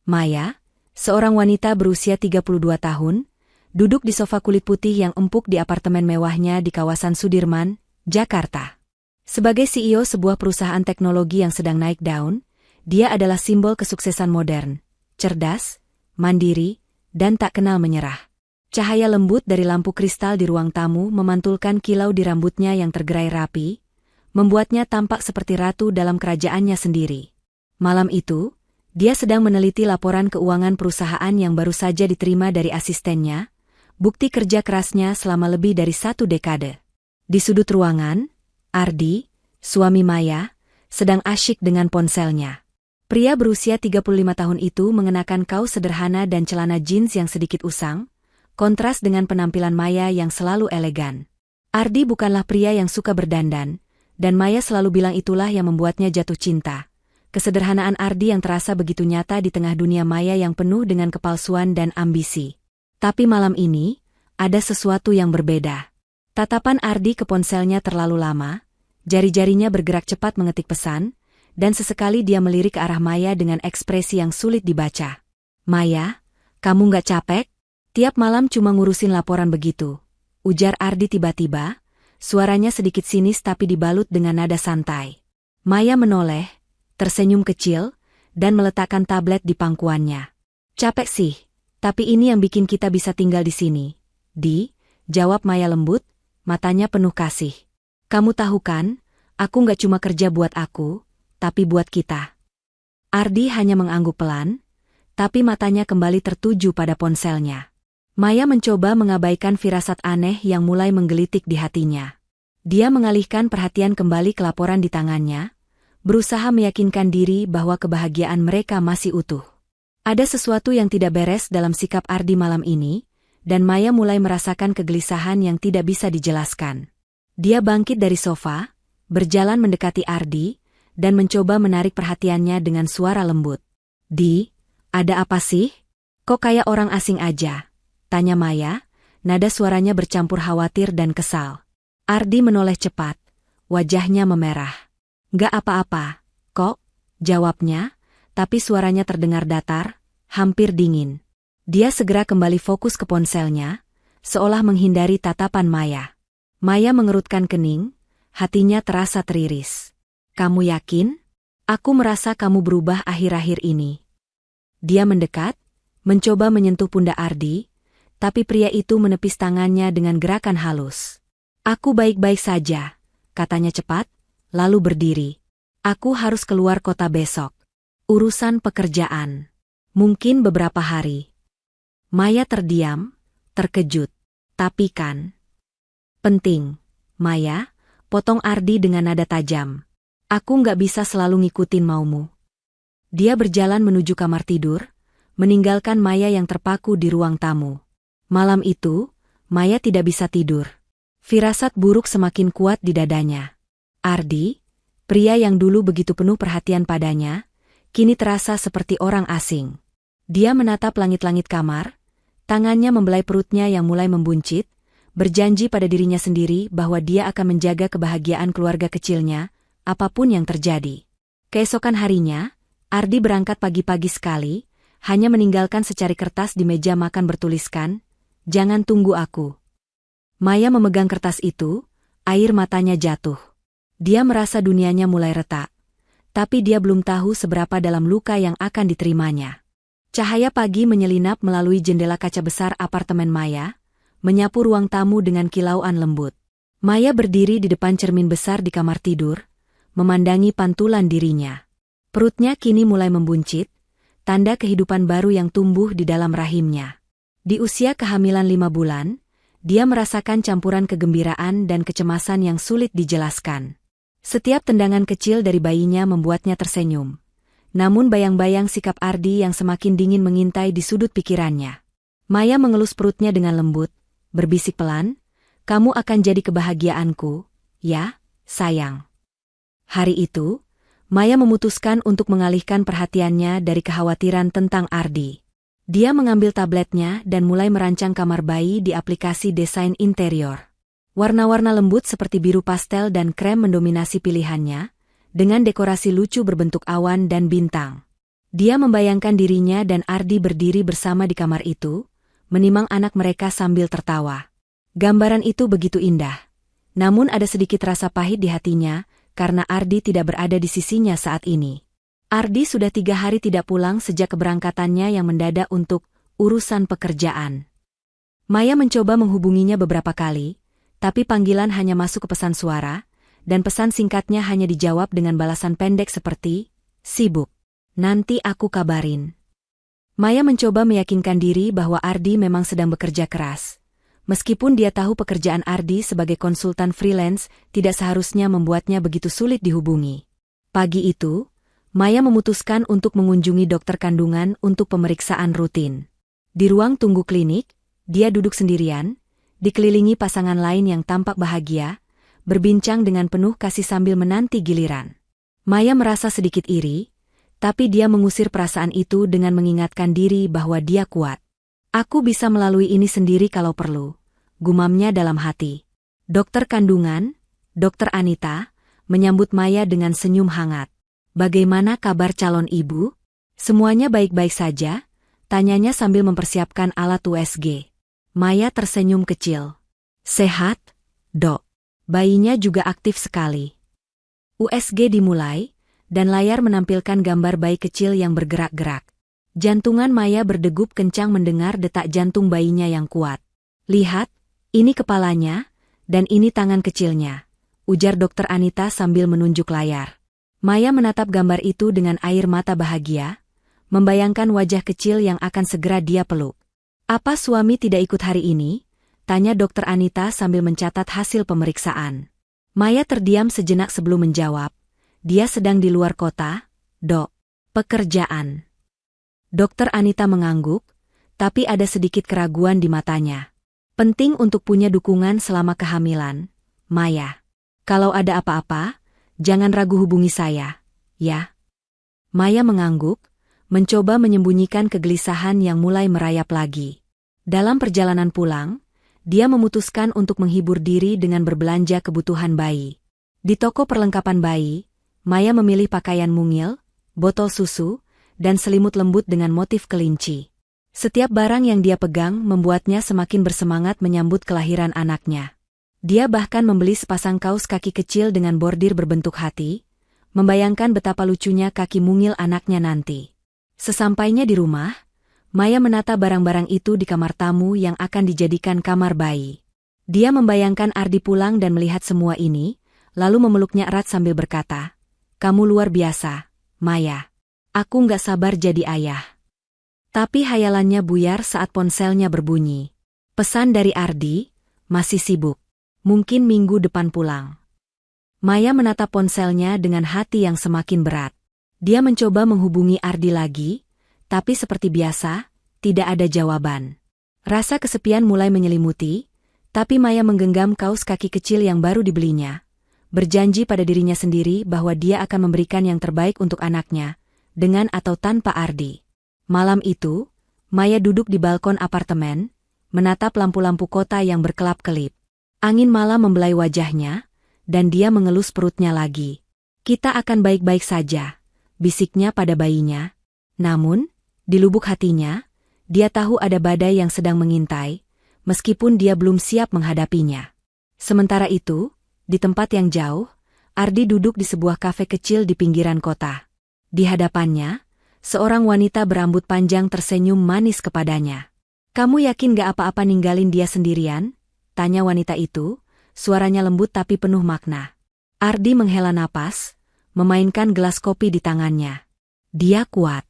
Maya, seorang wanita berusia 32 tahun, duduk di sofa kulit putih yang empuk di apartemen mewahnya di kawasan Sudirman, Jakarta. Sebagai CEO sebuah perusahaan teknologi yang sedang naik daun, dia adalah simbol kesuksesan modern, cerdas, mandiri, dan tak kenal menyerah. Cahaya lembut dari lampu kristal di ruang tamu memantulkan kilau di rambutnya yang tergerai rapi, membuatnya tampak seperti ratu dalam kerajaannya sendiri. Malam itu, dia sedang meneliti laporan keuangan perusahaan yang baru saja diterima dari asistennya, bukti kerja kerasnya selama lebih dari 1 dekade. Di sudut ruangan, Ardi, suami Maya, sedang asyik dengan ponselnya. Pria berusia 35 tahun itu mengenakan kaos sederhana dan celana jeans yang sedikit usang, kontras dengan penampilan Maya yang selalu elegan. Ardi bukanlah pria yang suka berdandan, dan Maya selalu bilang itulah yang membuatnya jatuh cinta. Kesederhanaan Ardi yang terasa begitu nyata di tengah dunia Maya yang penuh dengan kepalsuan dan ambisi. Tapi malam ini, ada sesuatu yang berbeda. Tatapan Ardi ke ponselnya terlalu lama, jari-jarinya bergerak cepat mengetik pesan, dan sesekali dia melirik ke arah Maya dengan ekspresi yang sulit dibaca. "Maya, kamu nggak capek? Tiap malam cuma ngurusin laporan begitu," ujar Ardi tiba-tiba, suaranya sedikit sinis tapi dibalut dengan nada santai. Maya menoleh, tersenyum kecil, dan meletakkan tablet di pangkuannya. "Capek sih, tapi ini yang bikin kita bisa tinggal di sini, Di," jawab Maya lembut, matanya penuh kasih. "Kamu tahu kan, aku nggak cuma kerja buat aku, tapi buat kita." Ardi hanya mengangguk pelan, tapi matanya kembali tertuju pada ponselnya. Maya mencoba mengabaikan firasat aneh yang mulai menggelitik di hatinya. Dia mengalihkan perhatian kembali ke laporan di tangannya, berusaha meyakinkan diri bahwa kebahagiaan mereka masih utuh. Ada sesuatu yang tidak beres dalam sikap Ardi malam ini, dan Maya mulai merasakan kegelisahan yang tidak bisa dijelaskan. Dia bangkit dari sofa, berjalan mendekati Ardi, dan mencoba menarik perhatiannya dengan suara lembut. "Di, ada apa sih? Kok kayak orang asing aja?" tanya Maya, nada suaranya bercampur khawatir dan kesal. Ardi menoleh cepat, wajahnya memerah. "Nggak apa-apa, kok," jawabnya, tapi suaranya terdengar datar, hampir dingin. Dia segera kembali fokus ke ponselnya, seolah menghindari tatapan Maya. Maya mengerutkan kening, hatinya terasa teriris. "Kamu yakin? Aku merasa kamu berubah akhir-akhir ini." Dia mendekat, mencoba menyentuh pundak Ardi, tapi pria itu menepis tangannya dengan gerakan halus. "Aku baik-baik saja," katanya cepat, lalu berdiri. "Aku harus keluar kota besok. Urusan pekerjaan. Mungkin beberapa hari." Maya terdiam, terkejut. "Tapi kan." "Penting, Maya," potong Ardi dengan nada tajam. "Aku nggak bisa selalu ngikutin maumu." Dia berjalan menuju kamar tidur, meninggalkan Maya yang terpaku di ruang tamu. Malam itu, Maya tidak bisa tidur. Firasat buruk semakin kuat di dadanya. Ardi, pria yang dulu begitu penuh perhatian padanya, kini terasa seperti orang asing. Dia menatap langit-langit kamar, tangannya membelai perutnya yang mulai membuncit, berjanji pada dirinya sendiri bahwa dia akan menjaga kebahagiaan keluarga kecilnya, apapun yang terjadi. Keesokan harinya, Ardi berangkat pagi-pagi sekali, hanya meninggalkan secari kertas di meja makan bertuliskan, "Jangan tunggu aku." Maya memegang kertas itu, air matanya jatuh. Dia merasa dunianya mulai retak, tapi dia belum tahu seberapa dalam luka yang akan diterimanya. Cahaya pagi menyelinap melalui jendela kaca besar apartemen Maya, menyapu ruang tamu dengan kilauan lembut. Maya berdiri di depan cermin besar di kamar tidur, memandangi pantulan dirinya. Perutnya kini mulai membuncit, tanda kehidupan baru yang tumbuh di dalam rahimnya. Di usia kehamilan 5 bulan, dia merasakan campuran kegembiraan dan kecemasan yang sulit dijelaskan. Setiap tendangan kecil dari bayinya membuatnya tersenyum. Namun bayang-bayang sikap Ardi yang semakin dingin mengintai di sudut pikirannya. Maya mengelus perutnya dengan lembut, berbisik pelan, "Kamu akan jadi kebahagiaanku, ya, sayang." Hari itu, Maya memutuskan untuk mengalihkan perhatiannya dari kekhawatiran tentang Ardi. Dia mengambil tabletnya dan mulai merancang kamar bayi di aplikasi desain interior. Warna-warna lembut seperti biru pastel dan krem mendominasi pilihannya, dengan dekorasi lucu berbentuk awan dan bintang. Dia membayangkan dirinya dan Ardi berdiri bersama di kamar itu, menimang anak mereka sambil tertawa. Gambaran itu begitu indah. Namun ada sedikit rasa pahit di hatinya, karena Ardi tidak berada di sisinya saat ini. Ardi sudah 3 hari tidak pulang sejak keberangkatannya yang mendadak untuk urusan pekerjaan. Maya mencoba menghubunginya beberapa kali, tapi panggilan hanya masuk ke pesan suara, dan pesan singkatnya hanya dijawab dengan balasan pendek seperti, "Sibuk. Nanti aku kabarin." Maya mencoba meyakinkan diri bahwa Ardi memang sedang bekerja keras. Meskipun dia tahu pekerjaan Ardi sebagai konsultan freelance tidak seharusnya membuatnya begitu sulit dihubungi. Pagi itu, Maya memutuskan untuk mengunjungi dokter kandungan untuk pemeriksaan rutin. Di ruang tunggu klinik, dia duduk sendirian, dikelilingi pasangan lain yang tampak bahagia, berbincang dengan penuh kasih sambil menanti giliran. Maya merasa sedikit iri, tapi dia mengusir perasaan itu dengan mengingatkan diri bahwa dia kuat. "Aku bisa melalui ini sendiri kalau perlu," gumamnya dalam hati. Dokter kandungan, Dokter Anita, menyambut Maya dengan senyum hangat. "Bagaimana kabar calon ibu?" "Semuanya baik-baik saja," tanyanya sambil mempersiapkan alat USG. Maya tersenyum kecil. "Sehat, Dok. Bayinya juga aktif sekali." USG dimulai, dan layar menampilkan gambar bayi kecil yang bergerak-gerak. Jantungan Maya berdegup kencang mendengar detak jantung bayinya yang kuat. "Lihat, ini kepalanya, dan ini tangan kecilnya," ujar Dokter Anita sambil menunjuk layar. Maya menatap gambar itu dengan air mata bahagia, membayangkan wajah kecil yang akan segera dia peluk. "Apa suami tidak ikut hari ini?" tanya Dokter Anita sambil mencatat hasil pemeriksaan. Maya terdiam sejenak sebelum menjawab. "Dia sedang di luar kota, Dok. Pekerjaan." Dokter Anita mengangguk, tapi ada sedikit keraguan di matanya. "Penting untuk punya dukungan selama kehamilan, Maya. Kalau ada apa-apa, jangan ragu hubungi saya, ya." Maya mengangguk, mencoba menyembunyikan kegelisahan yang mulai merayap lagi. Dalam perjalanan pulang, dia memutuskan untuk menghibur diri dengan berbelanja kebutuhan bayi. Di toko perlengkapan bayi, Maya memilih pakaian mungil, botol susu, dan selimut lembut dengan motif kelinci. Setiap barang yang dia pegang membuatnya semakin bersemangat menyambut kelahiran anaknya. Dia bahkan membeli sepasang kaos kaki kecil dengan bordir berbentuk hati, membayangkan betapa lucunya kaki mungil anaknya nanti. Sesampainya di rumah, Maya menata barang-barang itu di kamar tamu yang akan dijadikan kamar bayi. Dia membayangkan Ardi pulang dan melihat semua ini, lalu memeluknya erat sambil berkata, "Kamu luar biasa, Maya. Aku nggak sabar jadi ayah." Tapi hayalannya buyar saat ponselnya berbunyi. Pesan dari Ardi, "Masih sibuk. Mungkin minggu depan pulang." Maya menatap ponselnya dengan hati yang semakin berat. Dia mencoba menghubungi Ardi lagi, tapi seperti biasa, tidak ada jawaban. Rasa kesepian mulai menyelimuti, tapi Maya menggenggam kaos kaki kecil yang baru dibelinya, berjanji pada dirinya sendiri bahwa dia akan memberikan yang terbaik untuk anaknya, dengan atau tanpa Ardi. Malam itu, Maya duduk di balkon apartemen, menatap lampu-lampu kota yang berkelap-kelip. Angin malam membelai wajahnya, dan dia mengelus perutnya lagi. "Kita akan baik-baik saja," bisiknya pada bayinya. Namun, di lubuk hatinya, dia tahu ada badai yang sedang mengintai, meskipun dia belum siap menghadapinya. Sementara itu, di tempat yang jauh, Ardi duduk di sebuah kafe kecil di pinggiran kota. Di hadapannya, seorang wanita berambut panjang tersenyum manis kepadanya. "Kamu yakin gak apa-apa ninggalin dia sendirian?" tanya wanita itu, suaranya lembut tapi penuh makna. Ardi menghela napas, memainkan gelas kopi di tangannya. "Dia kuat.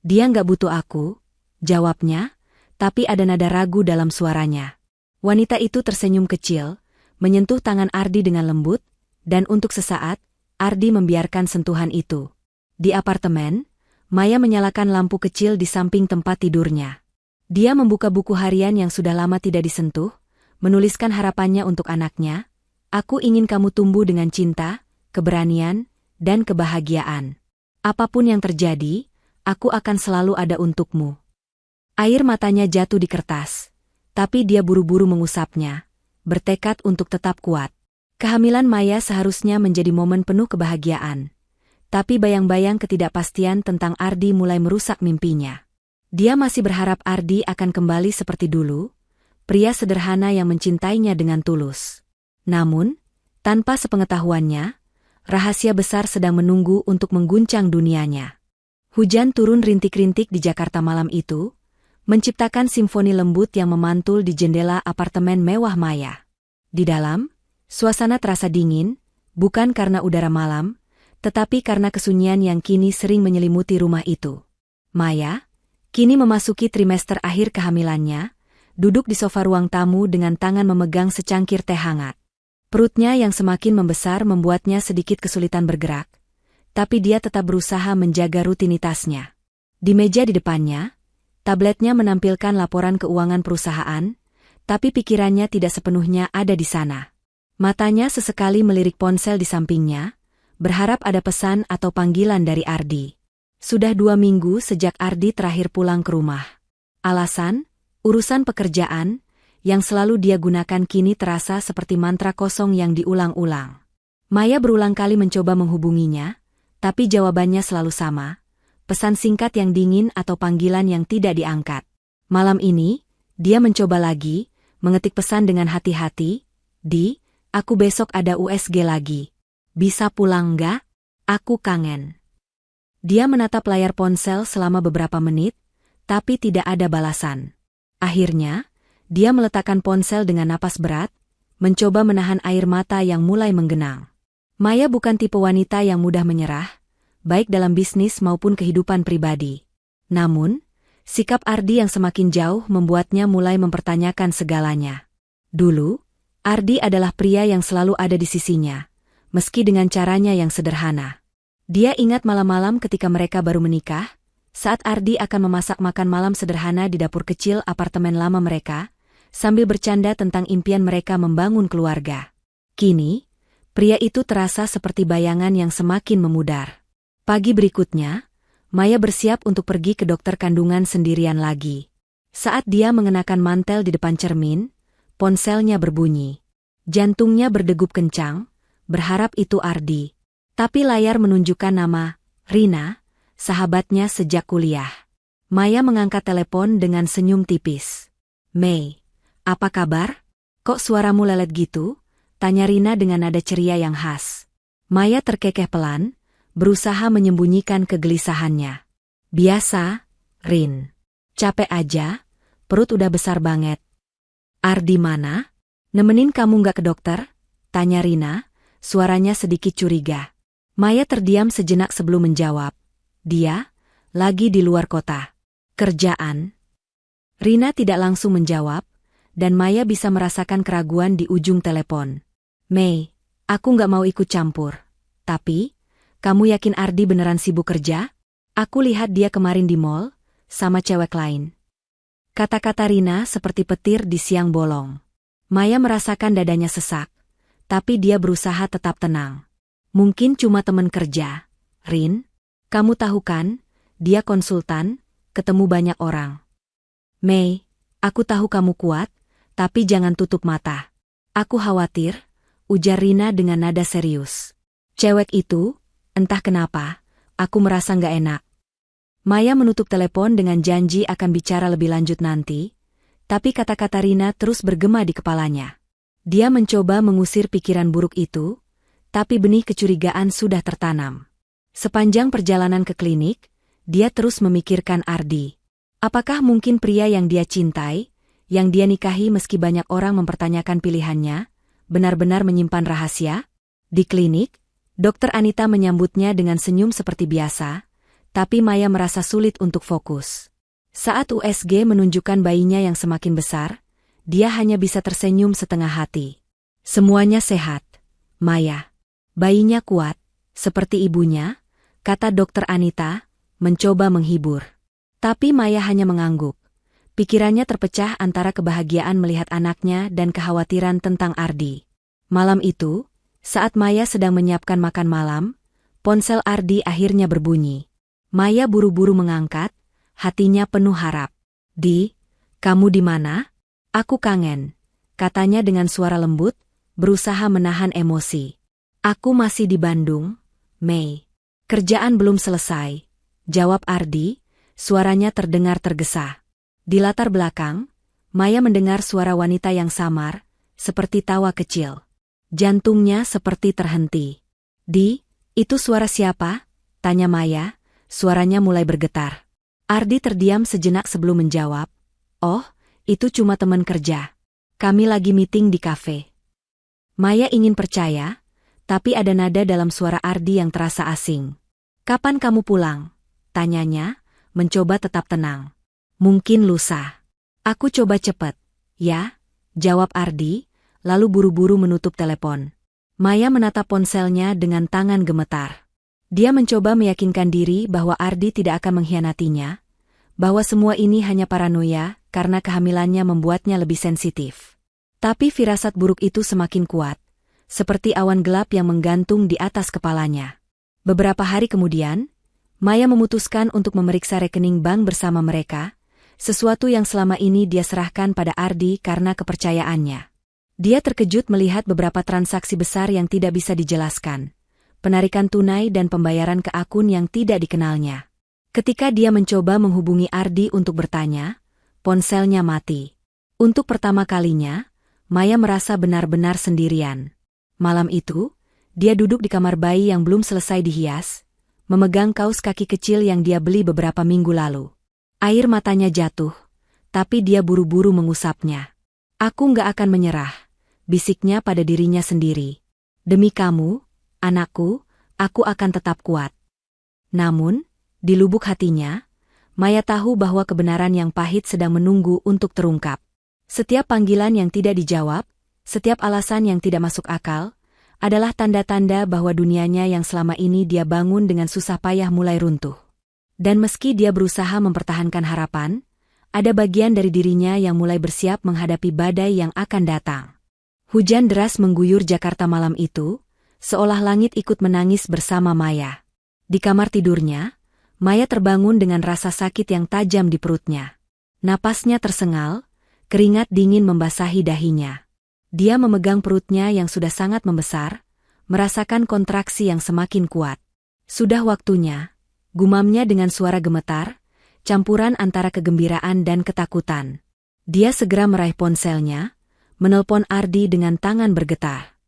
Dia nggak butuh aku," jawabnya, tapi ada nada ragu dalam suaranya. Wanita itu tersenyum kecil, menyentuh tangan Ardi dengan lembut, dan untuk sesaat, Ardi membiarkan sentuhan itu. Di apartemen, Maya menyalakan lampu kecil di samping tempat tidurnya. Dia membuka buku harian yang sudah lama tidak disentuh, menuliskan harapannya untuk anaknya, "Aku ingin kamu tumbuh dengan cinta, keberanian, dan kebahagiaan. Apapun yang terjadi, aku akan selalu ada untukmu." Air matanya jatuh di kertas, tapi dia buru-buru mengusapnya, bertekad untuk tetap kuat. Kehamilan Maya seharusnya menjadi momen penuh kebahagiaan. Tapi bayang-bayang ketidakpastian tentang Ardi mulai merusak mimpinya. Dia masih berharap Ardi akan kembali seperti dulu, pria sederhana yang mencintainya dengan tulus. Namun, tanpa sepengetahuannya, rahasia besar sedang menunggu untuk mengguncang dunianya. Hujan turun rintik-rintik di Jakarta malam itu, menciptakan simfoni lembut yang memantul di jendela apartemen mewah Maya. Di dalam, suasana terasa dingin, bukan karena udara malam, tetapi karena kesunyian yang kini sering menyelimuti rumah itu. Maya, kini memasuki trimester akhir kehamilannya, duduk di sofa ruang tamu dengan tangan memegang secangkir teh hangat. Perutnya yang semakin membesar membuatnya sedikit kesulitan bergerak, tapi dia tetap berusaha menjaga rutinitasnya. Di meja di depannya, tabletnya menampilkan laporan keuangan perusahaan, tapi pikirannya tidak sepenuhnya ada di sana. Matanya sesekali melirik ponsel di sampingnya, berharap ada pesan atau panggilan dari Ardi. Sudah 2 minggu sejak Ardi terakhir pulang ke rumah. Alasan, urusan pekerjaan, yang selalu dia gunakan kini terasa seperti mantra kosong yang diulang-ulang. Maya berulang kali mencoba menghubunginya, tapi jawabannya selalu sama, pesan singkat yang dingin atau panggilan yang tidak diangkat. Malam ini, dia mencoba lagi, mengetik pesan dengan hati-hati, aku besok ada USG lagi. Bisa pulang nggak? Aku kangen. Dia menatap layar ponsel selama beberapa menit, tapi tidak ada balasan. Akhirnya, dia meletakkan ponsel dengan napas berat, mencoba menahan air mata yang mulai menggenang. Maya bukan tipe wanita yang mudah menyerah, baik dalam bisnis maupun kehidupan pribadi. Namun, sikap Ardi yang semakin jauh membuatnya mulai mempertanyakan segalanya. Dulu, Ardi adalah pria yang selalu ada di sisinya, meski dengan caranya yang sederhana. Dia ingat malam-malam ketika mereka baru menikah, saat Ardi akan memasak makan malam sederhana di dapur kecil apartemen lama mereka, sambil bercanda tentang impian mereka membangun keluarga. Kini, pria itu terasa seperti bayangan yang semakin memudar. Pagi berikutnya, Maya bersiap untuk pergi ke dokter kandungan sendirian lagi. Saat dia mengenakan mantel di depan cermin, ponselnya berbunyi. Jantungnya berdegup kencang, berharap itu Ardi. Tapi layar menunjukkan nama, Rina, sahabatnya sejak kuliah. Maya mengangkat telepon dengan senyum tipis. "Mei, apa kabar? Kok suaramu lelet gitu?" tanya Rina dengan nada ceria yang khas. Maya terkekeh pelan, berusaha menyembunyikan kegelisahannya. "Biasa, Rin. Capek aja, perut udah besar banget." "Ardi mana? Nemenin kamu nggak ke dokter?" tanya Rina, suaranya sedikit curiga. Maya terdiam sejenak sebelum menjawab. "Dia lagi di luar kota. Kerjaan." Rina tidak langsung menjawab, dan Maya bisa merasakan keraguan di ujung telepon. "Mei, aku nggak mau ikut campur. Tapi, kamu yakin Ardi beneran sibuk kerja? Aku lihat dia kemarin di mall, sama cewek lain." Kata-kata Rina seperti petir di siang bolong. Maya merasakan dadanya sesak, tapi dia berusaha tetap tenang. "Mungkin cuma teman kerja, Rin. Kamu tahu kan, dia konsultan, ketemu banyak orang." "Mei, aku tahu kamu kuat, tapi jangan tutup mata. Aku khawatir," ujar Rina dengan nada serius. "Cewek itu, entah kenapa, aku merasa nggak enak." Maya menutup telepon dengan janji akan bicara lebih lanjut nanti, tapi kata-kata Rina terus bergema di kepalanya. Dia mencoba mengusir pikiran buruk itu, tapi benih kecurigaan sudah tertanam. Sepanjang perjalanan ke klinik, dia terus memikirkan Ardi. Apakah mungkin pria yang dia cintai, yang dia nikahi meski banyak orang mempertanyakan pilihannya, benar-benar menyimpan rahasia? Di klinik, Dokter Anita menyambutnya dengan senyum seperti biasa, tapi Maya merasa sulit untuk fokus. Saat USG menunjukkan bayinya yang semakin besar, dia hanya bisa tersenyum setengah hati. "Semuanya sehat, Maya. Bayinya kuat, seperti ibunya," kata Dokter Anita, mencoba menghibur. Tapi Maya hanya mengangguk. Pikirannya terpecah antara kebahagiaan melihat anaknya dan kekhawatiran tentang Ardi. Malam itu, saat Maya sedang menyiapkan makan malam, ponsel Ardi akhirnya berbunyi. Maya buru-buru mengangkat, hatinya penuh harap. Kamu di mana? Aku kangen," katanya dengan suara lembut, berusaha menahan emosi. "Aku masih di Bandung, Mei. Kerjaan belum selesai, jawab Ardi, suaranya terdengar tergesa. Di latar belakang, Maya mendengar suara wanita yang samar, seperti tawa kecil. Jantungnya seperti terhenti. Itu suara siapa? Tanya Maya, suaranya mulai bergetar. Ardi terdiam sejenak sebelum menjawab. Oh, itu cuma teman kerja. Kami lagi meeting di kafe. Maya ingin percaya, tapi ada nada dalam suara Ardi yang terasa asing. Kapan kamu pulang? Tanyanya, mencoba tetap tenang. Mungkin lusa. Aku coba cepet. Ya, jawab Ardi, lalu buru-buru menutup telepon. Maya menatap ponselnya dengan tangan gemetar. Dia mencoba meyakinkan diri bahwa Ardi tidak akan mengkhianatinya, bahwa semua ini hanya paranoia karena kehamilannya membuatnya lebih sensitif. Tapi firasat buruk itu semakin kuat, seperti awan gelap yang menggantung di atas kepalanya. Beberapa hari kemudian, Maya memutuskan untuk memeriksa rekening bank bersama mereka, sesuatu yang selama ini dia serahkan pada Ardi karena kepercayaannya. Dia terkejut melihat beberapa transaksi besar yang tidak bisa dijelaskan, penarikan tunai dan pembayaran ke akun yang tidak dikenalnya. Ketika dia mencoba menghubungi Ardi untuk bertanya, ponselnya mati. Untuk pertama kalinya, Maya merasa benar-benar sendirian. Malam itu, dia duduk di kamar bayi yang belum selesai dihias, memegang kaos kaki kecil yang dia beli beberapa minggu lalu. Air matanya jatuh, tapi dia buru-buru mengusapnya. Aku nggak akan menyerah, bisiknya pada dirinya sendiri. Demi kamu, anakku, aku akan tetap kuat. Namun, di lubuk hatinya, Maya tahu bahwa kebenaran yang pahit sedang menunggu untuk terungkap. Setiap panggilan yang tidak dijawab, setiap alasan yang tidak masuk akal, adalah tanda-tanda bahwa dunianya yang selama ini dia bangun dengan susah payah mulai runtuh. Dan meski dia berusaha mempertahankan harapan, ada bagian dari dirinya yang mulai bersiap menghadapi badai yang akan datang. Hujan deras mengguyur Jakarta malam itu, seolah langit ikut menangis bersama Maya. Di kamar tidurnya, Maya terbangun dengan rasa sakit yang tajam di perutnya. Napasnya tersengal, keringat dingin membasahi dahinya. Dia memegang perutnya yang sudah sangat membesar, merasakan kontraksi yang semakin kuat. Sudah waktunya, gumamnya dengan suara gemetar, campuran antara kegembiraan dan ketakutan. Dia segera meraih ponselnya, menelpon Ardi dengan tangan bergetar.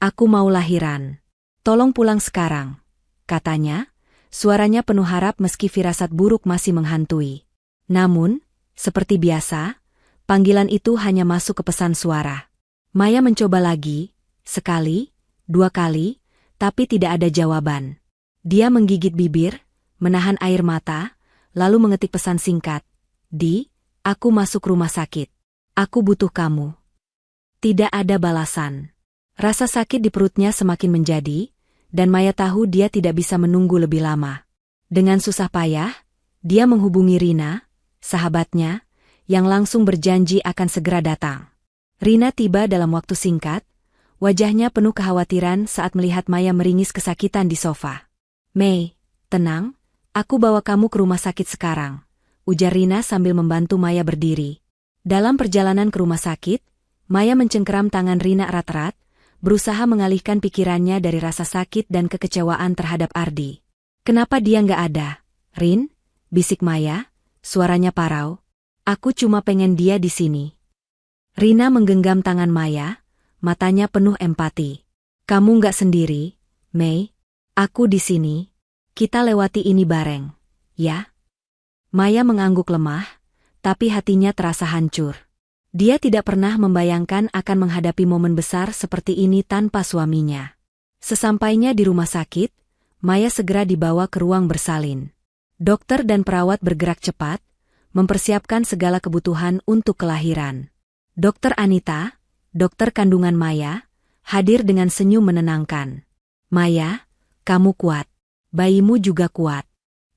Aku mau lahiran. Tolong pulang sekarang, katanya, suaranya penuh harap meski firasat buruk masih menghantui. Namun, seperti biasa, panggilan itu hanya masuk ke pesan suara. Maya mencoba lagi, sekali, dua kali, tapi tidak ada jawaban. Dia menggigit bibir, menahan air mata, lalu mengetik pesan singkat. Aku masuk rumah sakit. Aku butuh kamu. Tidak ada balasan. Rasa sakit di perutnya semakin menjadi, dan Maya tahu dia tidak bisa menunggu lebih lama. Dengan susah payah, dia menghubungi Rina, sahabatnya, yang langsung berjanji akan segera datang. Rina tiba dalam waktu singkat, wajahnya penuh kekhawatiran saat melihat Maya meringis kesakitan di sofa. Mei, tenang, aku bawa kamu ke rumah sakit sekarang, ujar Rina sambil membantu Maya berdiri. Dalam perjalanan ke rumah sakit, Maya mencengkeram tangan Rina erat-erat, berusaha mengalihkan pikirannya dari rasa sakit dan kekecewaan terhadap Ardi. Kenapa dia nggak ada? Rin, bisik Maya, suaranya parau. Aku cuma pengen dia di sini. Rina menggenggam tangan Maya, matanya penuh empati. Kamu nggak sendiri, Mei. Aku di sini. Kita lewati ini bareng, ya? Maya mengangguk lemah, tapi hatinya terasa hancur. Dia tidak pernah membayangkan akan menghadapi momen besar seperti ini tanpa suaminya. Sesampainya di rumah sakit, Maya segera dibawa ke ruang bersalin. Dokter dan perawat bergerak cepat, mempersiapkan segala kebutuhan untuk kelahiran. Dokter Anita, dokter kandungan Maya, hadir dengan senyum menenangkan. Maya, kamu kuat. Bayimu juga kuat.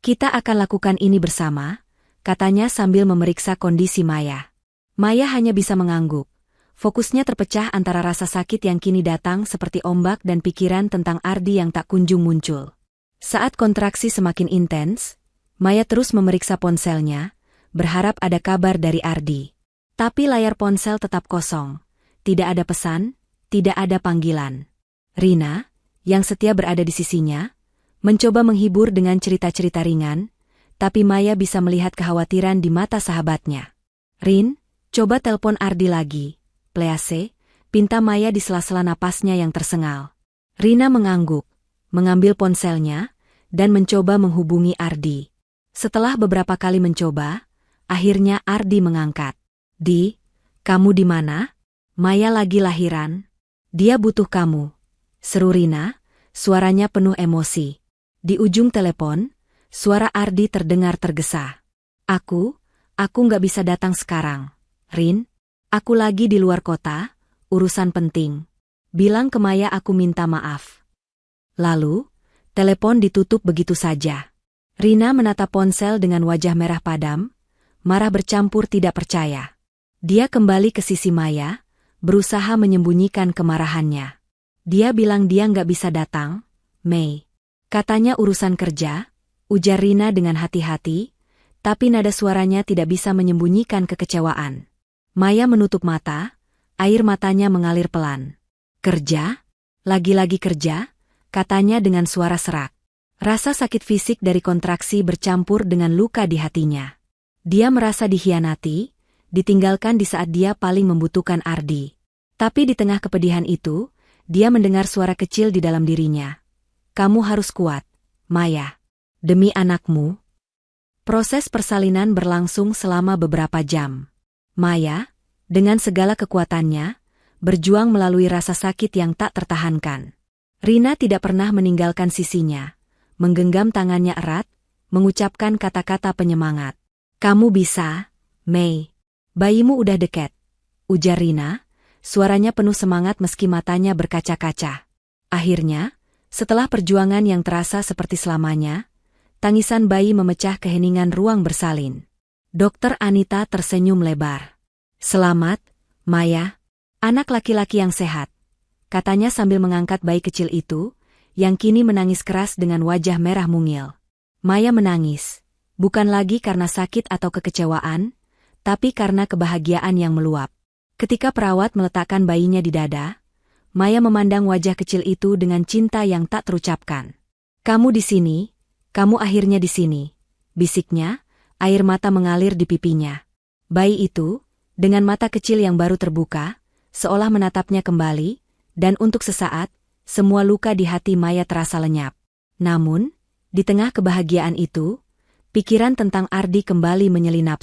Kita akan lakukan ini bersama, katanya sambil memeriksa kondisi Maya. Maya hanya bisa mengangguk. Fokusnya terpecah antara rasa sakit yang kini datang seperti ombak dan pikiran tentang Ardi yang tak kunjung muncul. Saat kontraksi semakin intens, Maya terus memeriksa ponselnya, berharap ada kabar dari Ardi. Tapi layar ponsel tetap kosong. Tidak ada pesan, tidak ada panggilan. Rina, yang setia berada di sisinya, mencoba menghibur dengan cerita-cerita ringan, tapi Maya bisa melihat kekhawatiran di mata sahabatnya. "Rin, coba telepon Ardi lagi, please," pinta Maya di sela-sela napasnya yang tersengal. Rina mengangguk, mengambil ponselnya, dan mencoba menghubungi Ardi. Setelah beberapa kali mencoba, akhirnya Ardi mengangkat. "Di, kamu di mana?" "Maya lagi lahiran. Dia butuh kamu," seru Rina, suaranya penuh emosi. Di ujung telepon, suara Ardi terdengar tergesa. Aku nggak bisa datang sekarang, Rin. Aku lagi di luar kota, urusan penting. Bilang ke Maya aku minta maaf." Lalu, telepon ditutup begitu saja. Rina menatap ponsel dengan wajah merah padam, marah bercampur tidak percaya. Dia kembali ke sisi Maya, berusaha menyembunyikan kemarahannya. "Dia bilang dia nggak bisa datang, Mei. Katanya urusan kerja," ujar Rina dengan hati-hati, tapi nada suaranya tidak bisa menyembunyikan kekecewaan. Maya menutup mata, air matanya mengalir pelan. "Kerja? Lagi-lagi kerja?" katanya dengan suara serak. Rasa sakit fisik dari kontraksi bercampur dengan luka di hatinya. Dia merasa dikhianati, ditinggalkan di saat dia paling membutuhkan Ardi. Tapi di tengah kepedihan itu, dia mendengar suara kecil di dalam dirinya. "Kamu harus kuat, Maya. Demi anakmu." Proses persalinan berlangsung selama beberapa jam. Maya, dengan segala kekuatannya, berjuang melalui rasa sakit yang tak tertahankan. Rina tidak pernah meninggalkan sisinya, menggenggam tangannya erat, mengucapkan kata-kata penyemangat. "Kamu bisa, Mei. Bayimu udah deket," ujar Rina, suaranya penuh semangat meski matanya berkaca-kaca. Akhirnya, setelah perjuangan yang terasa seperti selamanya, tangisan bayi memecah keheningan ruang bersalin. Dokter Anita tersenyum lebar. "Selamat, Maya. Anak laki-laki yang sehat," katanya sambil mengangkat bayi kecil itu, yang kini menangis keras dengan wajah merah mungil. Maya menangis, bukan lagi karena sakit atau kekecewaan, tapi karena kebahagiaan yang meluap. Ketika perawat meletakkan bayinya di dada, Maya memandang wajah kecil itu dengan cinta yang tak terucapkan. "Kamu di sini, kamu akhirnya di sini," bisiknya, air mata mengalir di pipinya. Bayi itu, dengan mata kecil yang baru terbuka, seolah menatapnya kembali, dan untuk sesaat, semua luka di hati Maya terasa lenyap. Namun, di tengah kebahagiaan itu, pikiran tentang Ardi kembali menyelinap.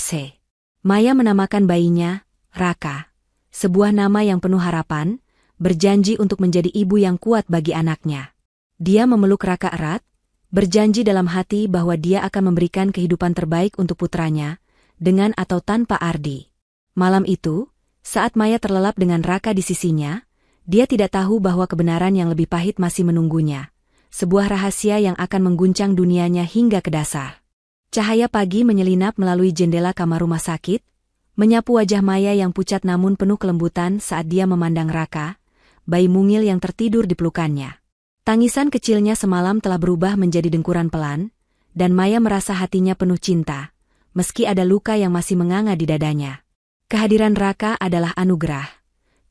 Maya menamakan bayinya Raka, sebuah nama yang penuh harapan, berjanji untuk menjadi ibu yang kuat bagi anaknya. Dia memeluk Raka erat, berjanji dalam hati bahwa dia akan memberikan kehidupan terbaik untuk putranya, dengan atau tanpa Ardi. Malam itu, saat Maya terlelap dengan Raka di sisinya, dia tidak tahu bahwa kebenaran yang lebih pahit masih menunggunya. Sebuah rahasia yang akan mengguncang dunianya hingga ke dasar. Cahaya pagi menyelinap melalui jendela kamar rumah sakit, menyapu wajah Maya yang pucat namun penuh kelembutan saat dia memandang Raka, bayi mungil yang tertidur di pelukannya. Tangisan kecilnya semalam telah berubah menjadi dengkuran pelan, dan Maya merasa hatinya penuh cinta, meski ada luka yang masih menganga di dadanya. Kehadiran Raka adalah anugerah.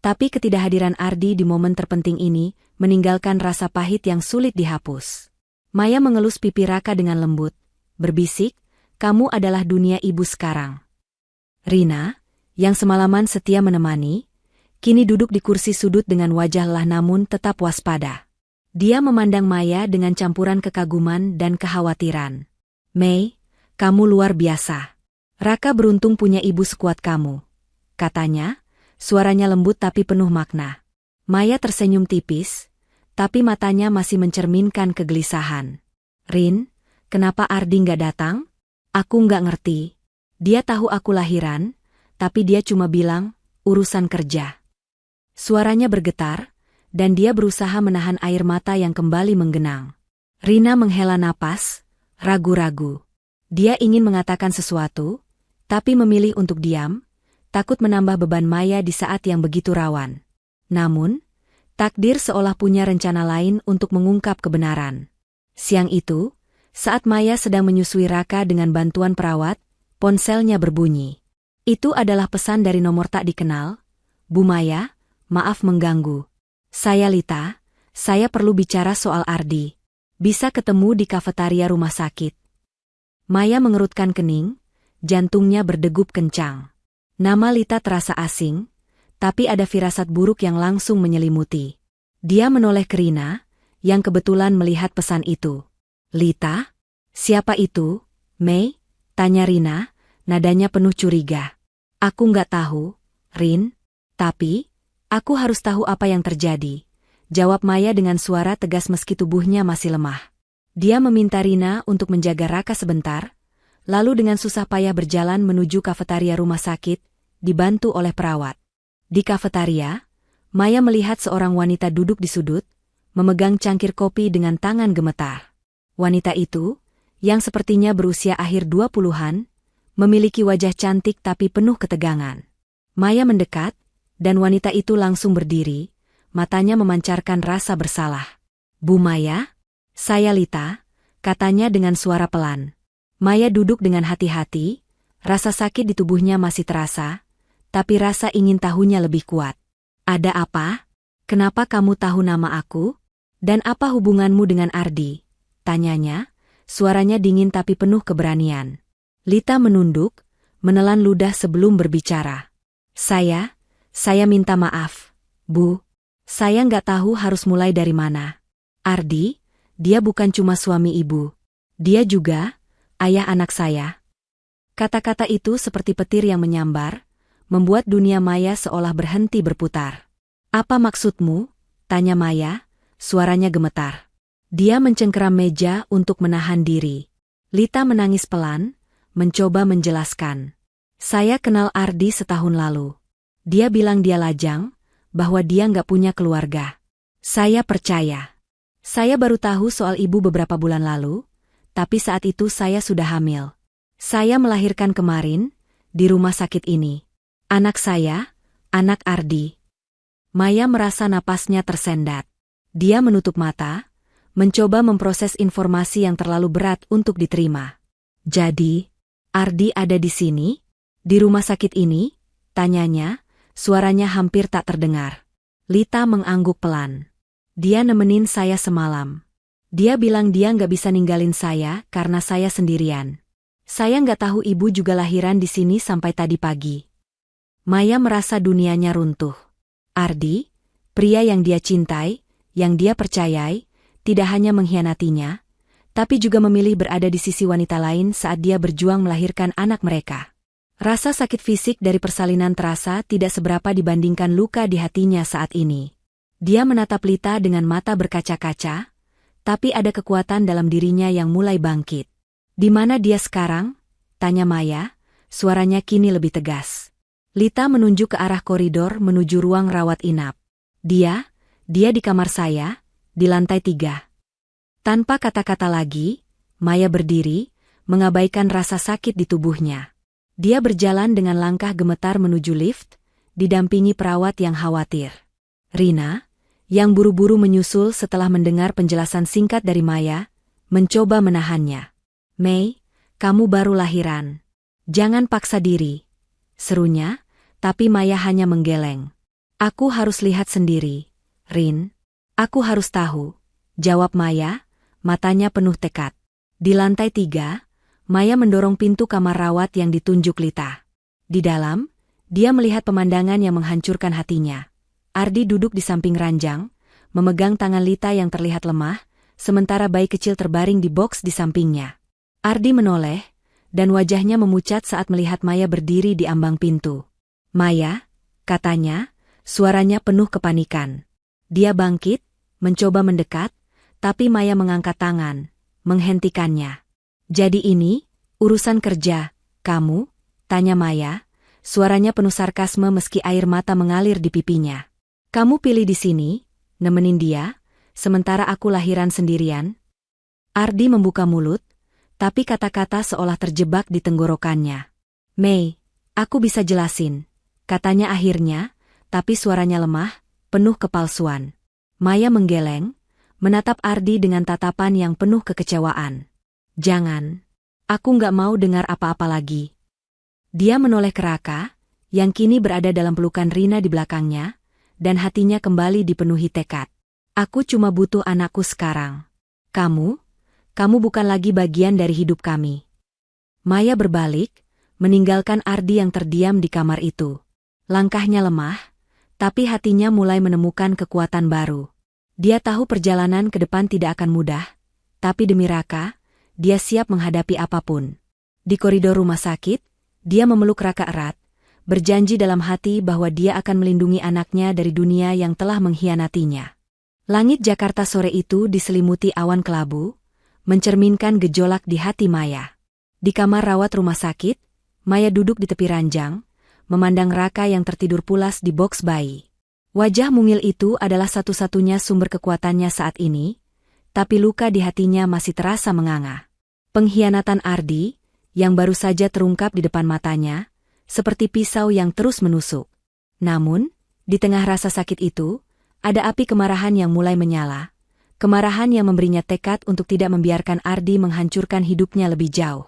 Tapi ketidakhadiran Ardi di momen terpenting ini meninggalkan rasa pahit yang sulit dihapus. Maya mengelus pipi Raka dengan lembut, berbisik, "Kamu adalah dunia ibu sekarang." Rina, yang semalaman setia menemani, kini duduk di kursi sudut dengan wajah lelah namun tetap waspada. Dia memandang Maya dengan campuran kekaguman dan kekhawatiran. "Mei, kamu luar biasa. Raka beruntung punya ibu sekuat kamu," katanya. Suaranya lembut tapi penuh makna. Maya tersenyum tipis, tapi matanya masih mencerminkan kegelisahan. "Rin, kenapa Ardi nggak datang? Aku nggak ngerti. Dia tahu aku lahiran, tapi dia cuma bilang, urusan kerja." Suaranya bergetar, dan dia berusaha menahan air mata yang kembali menggenang. Rina menghela napas, ragu-ragu. Dia ingin mengatakan sesuatu, tapi memilih untuk diam, takut menambah beban Maya di saat yang begitu rawan. Namun, takdir seolah punya rencana lain untuk mengungkap kebenaran. Siang itu, saat Maya sedang menyusui Raka dengan bantuan perawat, ponselnya berbunyi. Itu adalah pesan dari nomor tak dikenal. "Bu Maya, maaf mengganggu. Saya Lita, saya perlu bicara soal Ardi." Bisa ketemu di kafetaria rumah sakit. Maya mengerutkan kening, jantungnya berdegup kencang. Nama Lita terasa asing, tapi ada firasat buruk yang langsung menyelimuti. Dia menoleh ke Rina, yang kebetulan melihat pesan itu. Lita? Siapa itu, Mei? Tanya Rina, nadanya penuh curiga. Aku nggak tahu, Rin. Tapi, aku harus tahu apa yang terjadi. Jawab Maya dengan suara tegas meski tubuhnya masih lemah. Dia meminta Rina untuk menjaga Raka sebentar, lalu dengan susah payah berjalan menuju kafetaria rumah sakit, dibantu oleh perawat. Di kafetaria, Maya melihat seorang wanita duduk di sudut, memegang cangkir kopi dengan tangan gemetar. Wanita itu, yang sepertinya berusia akhir 20-an, memiliki wajah cantik tapi penuh ketegangan. Maya mendekat, dan wanita itu langsung berdiri, matanya memancarkan rasa bersalah. Bu Maya? Saya Lita, katanya dengan suara pelan. Maya duduk dengan hati-hati, rasa sakit di tubuhnya masih terasa, tapi rasa ingin tahunya lebih kuat. Ada apa? Kenapa kamu tahu nama aku? Dan apa hubunganmu dengan Ardi? Tanyanya, suaranya dingin tapi penuh keberanian. Lita menunduk, menelan ludah sebelum berbicara. Saya minta maaf, Bu. Saya nggak tahu harus mulai dari mana. Ardi, dia bukan cuma suami ibu. Dia juga ayah anak saya. Kata-kata itu seperti petir yang menyambar, membuat dunia Maya seolah berhenti berputar. Apa maksudmu? Tanya Maya, suaranya gemetar. Dia mencengkeram meja untuk menahan diri. Lita menangis pelan, mencoba menjelaskan. Saya kenal Ardi setahun lalu. Dia bilang dia lajang, bahwa dia nggak punya keluarga. Saya percaya. Saya baru tahu soal ibu beberapa bulan lalu, tapi saat itu saya sudah hamil. Saya melahirkan kemarin, di rumah sakit ini. Anak saya, anak Ardi. Maya merasa napasnya tersendat. Dia menutup mata, mencoba memproses informasi yang terlalu berat untuk diterima. Jadi, Ardi ada di sini? Di rumah sakit ini? Tanyanya, suaranya hampir tak terdengar. Lita mengangguk pelan. Dia nemenin saya semalam. Dia bilang dia nggak bisa ninggalin saya karena saya sendirian. Saya nggak tahu ibu juga lahiran di sini sampai tadi pagi. Maya merasa dunianya runtuh. Ardi, pria yang dia cintai, yang dia percayai, tidak hanya mengkhianatinya, tapi juga memilih berada di sisi wanita lain saat dia berjuang melahirkan anak mereka. Rasa sakit fisik dari persalinan terasa tidak seberapa dibandingkan luka di hatinya saat ini. Dia menatap Lita dengan mata berkaca-kaca, tapi ada kekuatan dalam dirinya yang mulai bangkit. Di mana dia sekarang? Tanya Maya, suaranya kini lebih tegas. Lita menunjuk ke arah koridor menuju ruang rawat inap. Dia di kamar saya, di lantai 3. Tanpa kata-kata lagi, Maya berdiri, mengabaikan rasa sakit di tubuhnya. Dia berjalan dengan langkah gemetar menuju lift, didampingi perawat yang khawatir. Rina, yang buru-buru menyusul setelah mendengar penjelasan singkat dari Maya, mencoba menahannya. Mei, kamu baru lahiran. Jangan paksa diri. Serunya, tapi Maya hanya menggeleng. Aku harus lihat sendiri, Rin. Aku harus tahu, jawab Maya, matanya penuh tekad. Di lantai 3, Maya mendorong pintu kamar rawat yang ditunjuk Lita. Di dalam, dia melihat pemandangan yang menghancurkan hatinya. Ardi duduk di samping ranjang, memegang tangan Lita yang terlihat lemah, sementara bayi kecil terbaring di boks di sampingnya. Ardi menoleh, dan wajahnya memucat saat melihat Maya berdiri di ambang pintu. Maya, katanya, suaranya penuh kepanikan. Dia bangkit, mencoba mendekat, tapi Maya mengangkat tangan, menghentikannya. Jadi ini, urusan kerja, kamu? Tanya Maya, suaranya penuh sarkasme meski air mata mengalir di pipinya. Kamu pilih di sini, nemenin dia, sementara aku lahiran sendirian? Ardi membuka mulut, tapi kata-kata seolah terjebak di tenggorokannya. Mei, aku bisa jelasin, katanya akhirnya, tapi suaranya lemah, penuh kepalsuan. Maya menggeleng, menatap Ardi dengan tatapan yang penuh kekecewaan. Jangan, aku nggak mau dengar apa-apa lagi. Dia menoleh ke Raka, yang kini berada dalam pelukan Rina di belakangnya, dan hatinya kembali dipenuhi tekad. Aku cuma butuh anakku sekarang. Kamu bukan lagi bagian dari hidup kami. Maya berbalik, meninggalkan Ardi yang terdiam di kamar itu. Langkahnya lemah, tapi hatinya mulai menemukan kekuatan baru. Dia tahu perjalanan ke depan tidak akan mudah, tapi demi Raka, dia siap menghadapi apapun. Di koridor rumah sakit, dia memeluk Raka erat, berjanji dalam hati bahwa dia akan melindungi anaknya dari dunia yang telah mengkhianatinya. Langit Jakarta sore itu diselimuti awan kelabu, mencerminkan gejolak di hati Maya. Di kamar rawat rumah sakit, Maya duduk di tepi ranjang, memandang Raka yang tertidur pulas di boks bayi. Wajah mungil itu adalah satu-satunya sumber kekuatannya saat ini, tapi luka di hatinya masih terasa menganga. Pengkhianatan Ardi, yang baru saja terungkap di depan matanya, seperti pisau yang terus menusuk. Namun, di tengah rasa sakit itu, ada api kemarahan yang mulai menyala. Kemarahan yang memberinya tekad untuk tidak membiarkan Ardi menghancurkan hidupnya lebih jauh.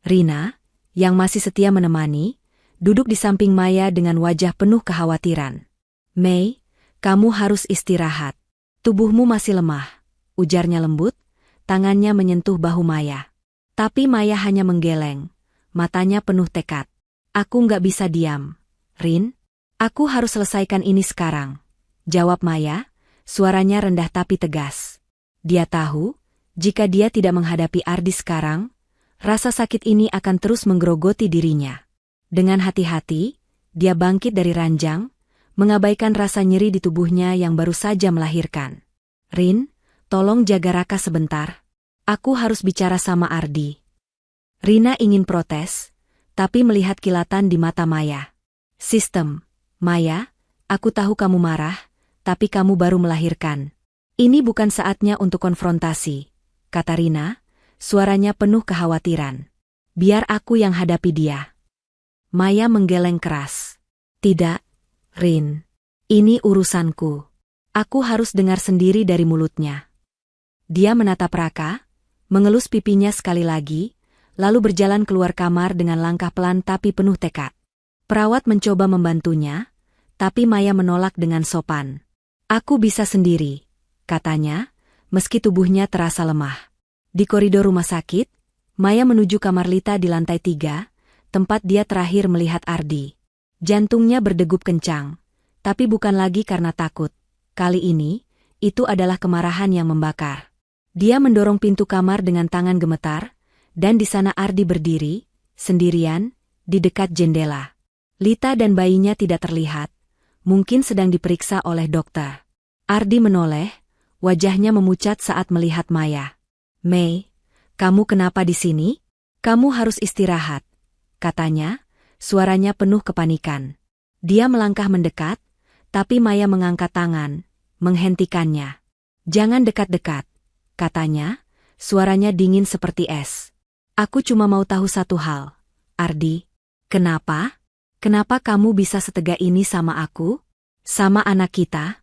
Rina, yang masih setia menemani, duduk di samping Maya dengan wajah penuh kekhawatiran. "Mei, kamu harus istirahat. Tubuhmu masih lemah," ujarnya lembut, tangannya menyentuh bahu Maya. Tapi Maya hanya menggeleng, matanya penuh tekad. "Aku nggak bisa diam, Rin. Aku harus selesaikan ini sekarang," jawab Maya, suaranya rendah tapi tegas. Dia tahu, jika dia tidak menghadapi Ardi sekarang, rasa sakit ini akan terus menggerogoti dirinya. Dengan hati-hati, dia bangkit dari ranjang, mengabaikan rasa nyeri di tubuhnya yang baru saja melahirkan. "Rin, tolong jaga Raka sebentar. Aku harus bicara sama Ardi." Rina ingin protes, tapi melihat kilatan di mata Maya. "Sistem, Maya, aku tahu kamu marah, tapi kamu baru melahirkan. Ini bukan saatnya untuk konfrontasi," kata Rina, suaranya penuh kekhawatiran. "Biar aku yang hadapi dia." Maya menggeleng keras. "Tidak, Rin. Ini urusanku. Aku harus dengar sendiri dari mulutnya." Dia menatap Raka, mengelus pipinya sekali lagi, lalu berjalan keluar kamar dengan langkah pelan tapi penuh tekad. Perawat mencoba membantunya, tapi Maya menolak dengan sopan. "Aku bisa sendiri," katanya, meski tubuhnya terasa lemah. Di koridor rumah sakit, Maya menuju kamar Lita di lantai 3, tempat dia terakhir melihat Ardi. Jantungnya berdegup kencang, tapi bukan lagi karena takut. Kali ini, itu adalah kemarahan yang membakar. Dia mendorong pintu kamar dengan tangan gemetar, dan di sana Ardi berdiri, sendirian, di dekat jendela. Lita dan bayinya tidak terlihat, mungkin sedang diperiksa oleh dokter. Ardi menoleh, wajahnya memucat saat melihat Maya. "Mei, kamu kenapa di sini? Kamu harus istirahat," katanya, suaranya penuh kepanikan. Dia melangkah mendekat, tapi Maya mengangkat tangan, menghentikannya. "Jangan dekat-dekat," katanya, suaranya dingin seperti es. "Aku cuma mau tahu satu hal, Ardi. Kenapa? Kenapa kamu bisa setega ini sama aku? Sama anak kita?"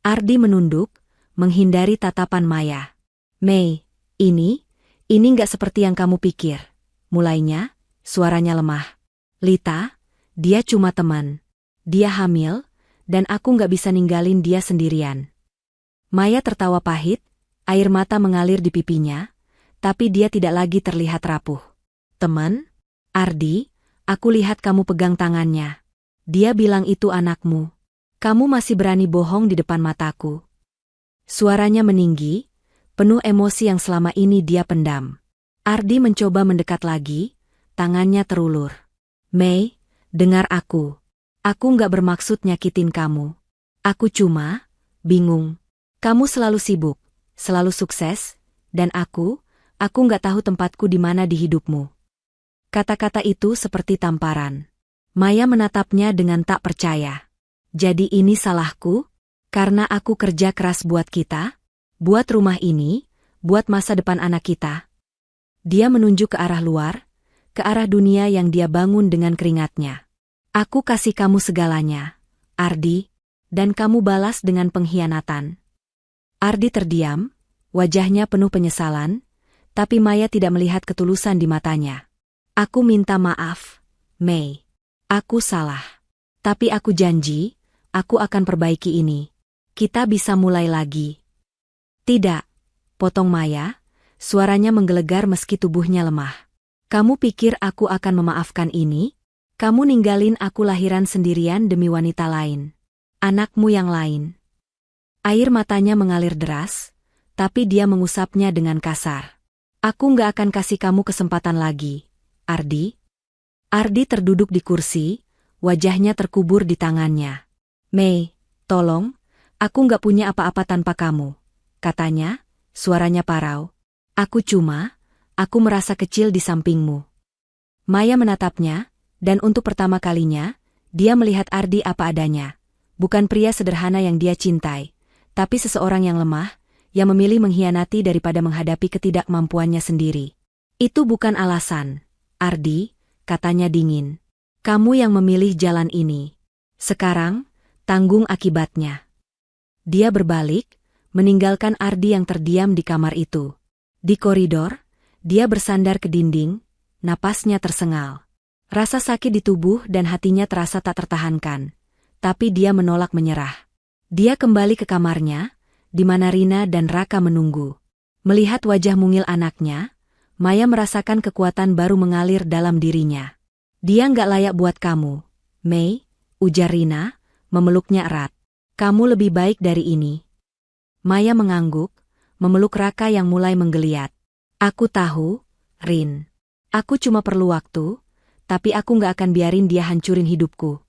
Ardi menunduk, menghindari tatapan Maya. "Mei, ini nggak seperti yang kamu pikir," mulainya, suaranya lemah. "Lita, dia cuma teman. Dia hamil, dan aku nggak bisa ninggalin dia sendirian." Maya tertawa pahit, air mata mengalir di pipinya, tapi dia tidak lagi terlihat rapuh. "Teman? Ardi, aku lihat kamu pegang tangannya. Dia bilang itu anakmu. Kamu masih berani bohong di depan mataku." Suaranya meninggi, penuh emosi yang selama ini dia pendam. Ardi mencoba mendekat lagi, tangannya terulur. "Mei, dengar aku. Aku nggak bermaksud nyakitin kamu. Aku cuma bingung. Kamu selalu sibuk, selalu sukses, dan aku nggak tahu tempatku di mana di hidupmu." Kata-kata itu seperti tamparan. Maya menatapnya dengan tak percaya. "Jadi ini salahku? Karena aku kerja keras buat kita? Buat rumah ini? Buat masa depan anak kita?" Dia menunjuk ke arah luar, ke arah dunia yang dia bangun dengan keringatnya. "Aku kasih kamu segalanya, Ardi, dan kamu balas dengan pengkhianatan." Ardi terdiam, wajahnya penuh penyesalan, tapi Maya tidak melihat ketulusan di matanya. "Aku minta maaf, Mei. Aku salah. Tapi aku janji, aku akan perbaiki ini. Kita bisa mulai lagi." "Tidak, potong Maya, suaranya menggelegar meski tubuhnya lemah. Kamu pikir aku akan memaafkan ini? Kamu ninggalin aku lahiran sendirian demi wanita lain. Anakmu yang lain. Air matanya mengalir deras, tapi dia mengusapnya dengan kasar. Aku nggak akan kasih kamu kesempatan lagi, Ardi. Ardi terduduk di kursi, wajahnya terkubur di tangannya. Mei, tolong, aku nggak punya apa-apa tanpa kamu, katanya, suaranya parau. Aku merasa kecil di sampingmu. Maya menatapnya, dan untuk pertama kalinya, dia melihat Ardi apa adanya. Bukan pria sederhana yang dia cintai, tapi seseorang yang lemah, yang memilih mengkhianati daripada menghadapi ketidakmampuannya sendiri. Itu bukan alasan, Ardi, katanya dingin. Kamu yang memilih jalan ini. Sekarang, tanggung akibatnya. Dia berbalik, meninggalkan Ardi yang terdiam di kamar itu. Di koridor, dia bersandar ke dinding, napasnya tersengal. Rasa sakit di tubuh dan hatinya terasa tak tertahankan. Tapi dia menolak menyerah. Dia kembali ke kamarnya, di mana Rina dan Raka menunggu. Melihat wajah mungil anaknya, Maya merasakan kekuatan baru mengalir dalam dirinya. Dia nggak layak buat kamu, Mei, ujar Rina, memeluknya erat. Kamu lebih baik dari ini. Maya mengangguk, memeluk Raka yang mulai menggeliat. Aku tahu, Rin. Aku cuma perlu waktu, tapi aku nggak akan biarin dia hancurin hidupku.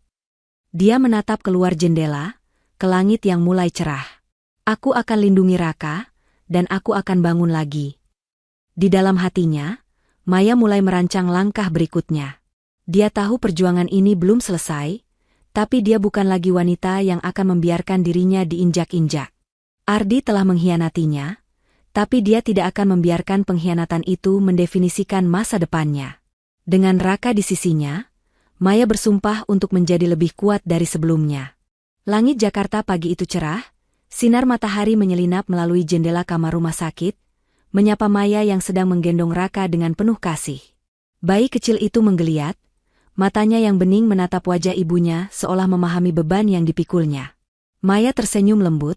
Dia menatap keluar jendela, ke langit yang mulai cerah. Aku akan lindungi Raka, dan aku akan bangun lagi. Di dalam hatinya, Maya mulai merancang langkah berikutnya. Dia tahu perjuangan ini belum selesai, tapi dia bukan lagi wanita yang akan membiarkan dirinya diinjak-injak. Ardi telah mengkhianatinya, tapi dia tidak akan membiarkan pengkhianatan itu mendefinisikan masa depannya. Dengan Raka di sisinya, Maya bersumpah untuk menjadi lebih kuat dari sebelumnya. Langit Jakarta pagi itu cerah, sinar matahari menyelinap melalui jendela kamar rumah sakit, menyapa Maya yang sedang menggendong Raka dengan penuh kasih. Bayi kecil itu menggeliat, matanya yang bening menatap wajah ibunya seolah memahami beban yang dipikulnya. Maya tersenyum lembut,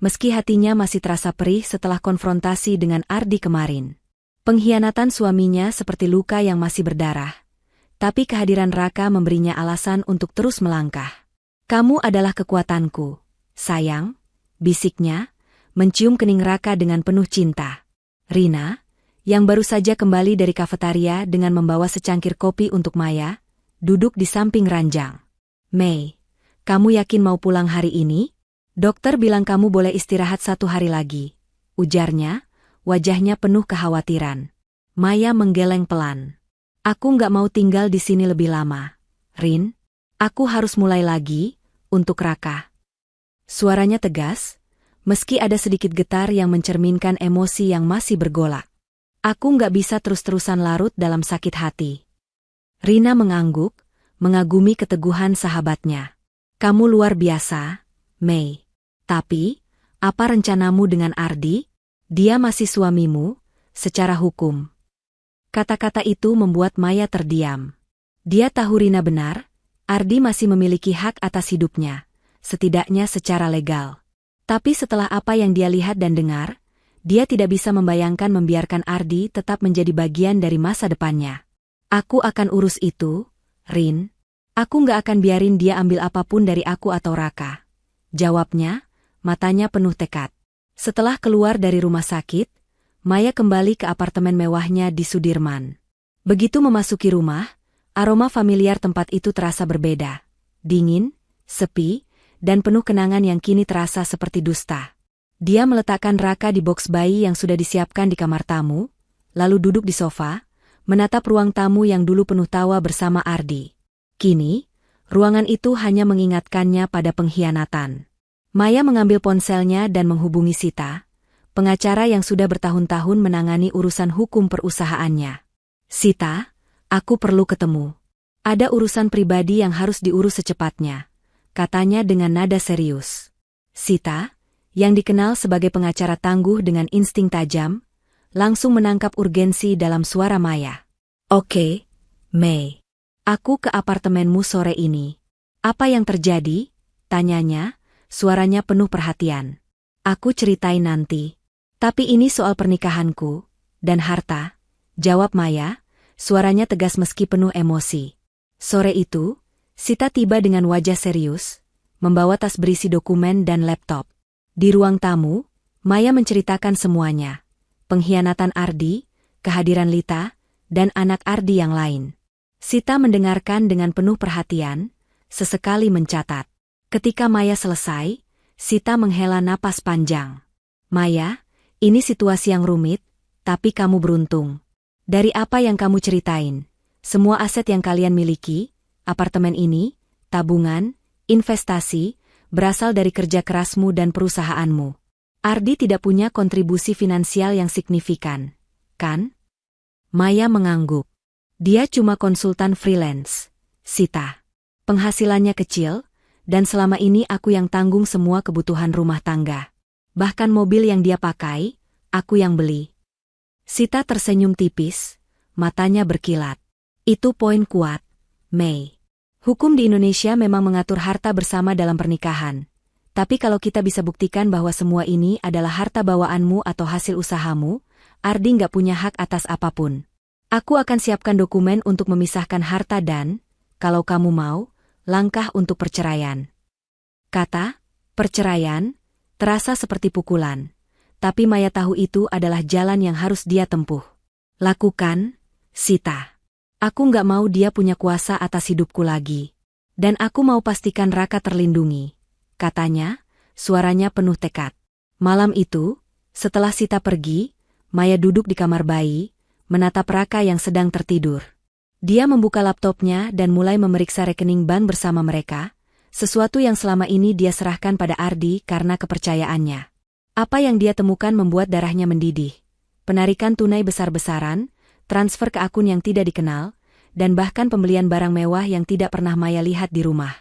meski hatinya masih terasa perih setelah konfrontasi dengan Ardi kemarin. Pengkhianatan suaminya seperti luka yang masih berdarah, tapi kehadiran Raka memberinya alasan untuk terus melangkah. Kamu adalah kekuatanku, sayang, bisiknya, mencium kening Raka dengan penuh cinta. Rina, yang baru saja kembali dari kafetaria dengan membawa secangkir kopi untuk Maya, duduk di samping ranjang. Mei, kamu yakin mau pulang hari ini? Dokter bilang kamu boleh istirahat 1 hari lagi, ujarnya, wajahnya penuh kekhawatiran. Maya menggeleng pelan. Aku nggak mau tinggal di sini lebih lama, Rin. Aku harus mulai lagi, untuk Raka. Suaranya tegas, meski ada sedikit getar yang mencerminkan emosi yang masih bergolak. Aku nggak bisa terus-terusan larut dalam sakit hati. Rina mengangguk, mengagumi keteguhan sahabatnya. Kamu luar biasa, Mei. Tapi, apa rencanamu dengan Ardi? Dia masih suamimu, secara hukum. Kata-kata itu membuat Maya terdiam. Dia tahu Rina benar, Ardi masih memiliki hak atas hidupnya, setidaknya secara legal. Tapi setelah apa yang dia lihat dan dengar, dia tidak bisa membayangkan membiarkan Ardi tetap menjadi bagian dari masa depannya. Aku akan urus itu, Rin. Aku nggak akan biarin dia ambil apapun dari aku atau Raka. Jawabnya, matanya penuh tekad. Setelah keluar dari rumah sakit, Maya kembali ke apartemen mewahnya di Sudirman. Begitu memasuki rumah, aroma familiar tempat itu terasa berbeda. Dingin, sepi, dan penuh kenangan yang kini terasa seperti dusta. Dia meletakkan Raka di boks bayi yang sudah disiapkan di kamar tamu, lalu duduk di sofa, menatap ruang tamu yang dulu penuh tawa bersama Ardi. Kini, ruangan itu hanya mengingatkannya pada pengkhianatan. Maya mengambil ponselnya dan menghubungi Sita, pengacara yang sudah bertahun-tahun menangani urusan hukum perusahaannya. Sita, aku perlu ketemu. Ada urusan pribadi yang harus diurus secepatnya, katanya dengan nada serius. Sita, yang dikenal sebagai pengacara tangguh dengan insting tajam, langsung menangkap urgensi dalam suara Maya. Oke, Mei. Aku ke apartemenmu sore ini. Apa yang terjadi? Tanyanya, suaranya penuh perhatian. Aku ceritain nanti. Tapi ini soal pernikahanku dan harta, jawab Maya, suaranya tegas meski penuh emosi. Sore itu, Sita tiba dengan wajah serius, membawa tas berisi dokumen dan laptop. Di ruang tamu, Maya menceritakan semuanya. Pengkhianatan Ardi, kehadiran Lita, dan anak Ardi yang lain. Sita mendengarkan dengan penuh perhatian, sesekali mencatat. Ketika Maya selesai, Sita menghela napas panjang. Maya, ini situasi yang rumit, tapi kamu beruntung. Dari apa yang kamu ceritain, semua aset yang kalian miliki, apartemen ini, tabungan, investasi, berasal dari kerja kerasmu dan perusahaanmu. Ardi tidak punya kontribusi finansial yang signifikan, kan? Maya mengangguk. Dia cuma konsultan freelance. Sita. Penghasilannya kecil, dan selama ini aku yang tanggung semua kebutuhan rumah tangga. Bahkan mobil yang dia pakai, aku yang beli. Sita tersenyum tipis, matanya berkilat. Itu poin kuat, Mei. Hukum di Indonesia memang mengatur harta bersama dalam pernikahan. Tapi kalau kita bisa buktikan bahwa semua ini adalah harta bawaanmu atau hasil usahamu, Ardi nggak punya hak atas apapun. Aku akan siapkan dokumen untuk memisahkan harta dan, kalau kamu mau, langkah untuk perceraian. Kata, perceraian, terasa seperti pukulan. Tapi Maya tahu itu adalah jalan yang harus dia tempuh. Lakukan, Sita. Aku nggak mau dia punya kuasa atas hidupku lagi. Dan aku mau pastikan Raka terlindungi. Katanya, suaranya penuh tekad. Malam itu, setelah Sita pergi, Maya duduk di kamar bayi, menatap Raka yang sedang tertidur. Dia membuka laptopnya dan mulai memeriksa rekening bank bersama mereka, sesuatu yang selama ini dia serahkan pada Ardi karena kepercayaannya. Apa yang dia temukan membuat darahnya mendidih. Penarikan tunai besar-besaran, transfer ke akun yang tidak dikenal, dan bahkan pembelian barang mewah yang tidak pernah Maya lihat di rumah.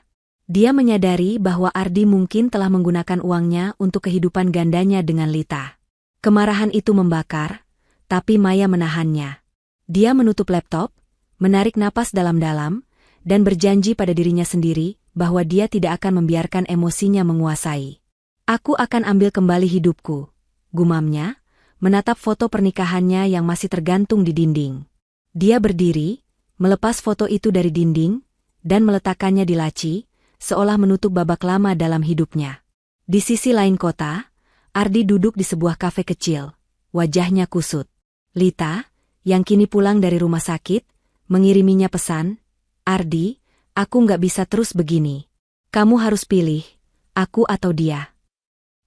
Dia menyadari bahwa Ardi mungkin telah menggunakan uangnya untuk kehidupan gandanya dengan Lita. Kemarahan itu membakar, tapi Maya menahannya. Dia menutup laptop, menarik napas dalam-dalam, dan berjanji pada dirinya sendiri bahwa dia tidak akan membiarkan emosinya menguasai. Aku akan ambil kembali hidupku, gumamnya, menatap foto pernikahannya yang masih tergantung di dinding. Dia berdiri, melepas foto itu dari dinding, dan meletakkannya di laci, seolah menutup babak lama dalam hidupnya. Di sisi lain kota, Ardi duduk di sebuah kafe kecil, wajahnya kusut. Lita, yang kini pulang dari rumah sakit, mengiriminya pesan, Ardi, aku nggak bisa terus begini. Kamu harus pilih, aku atau dia.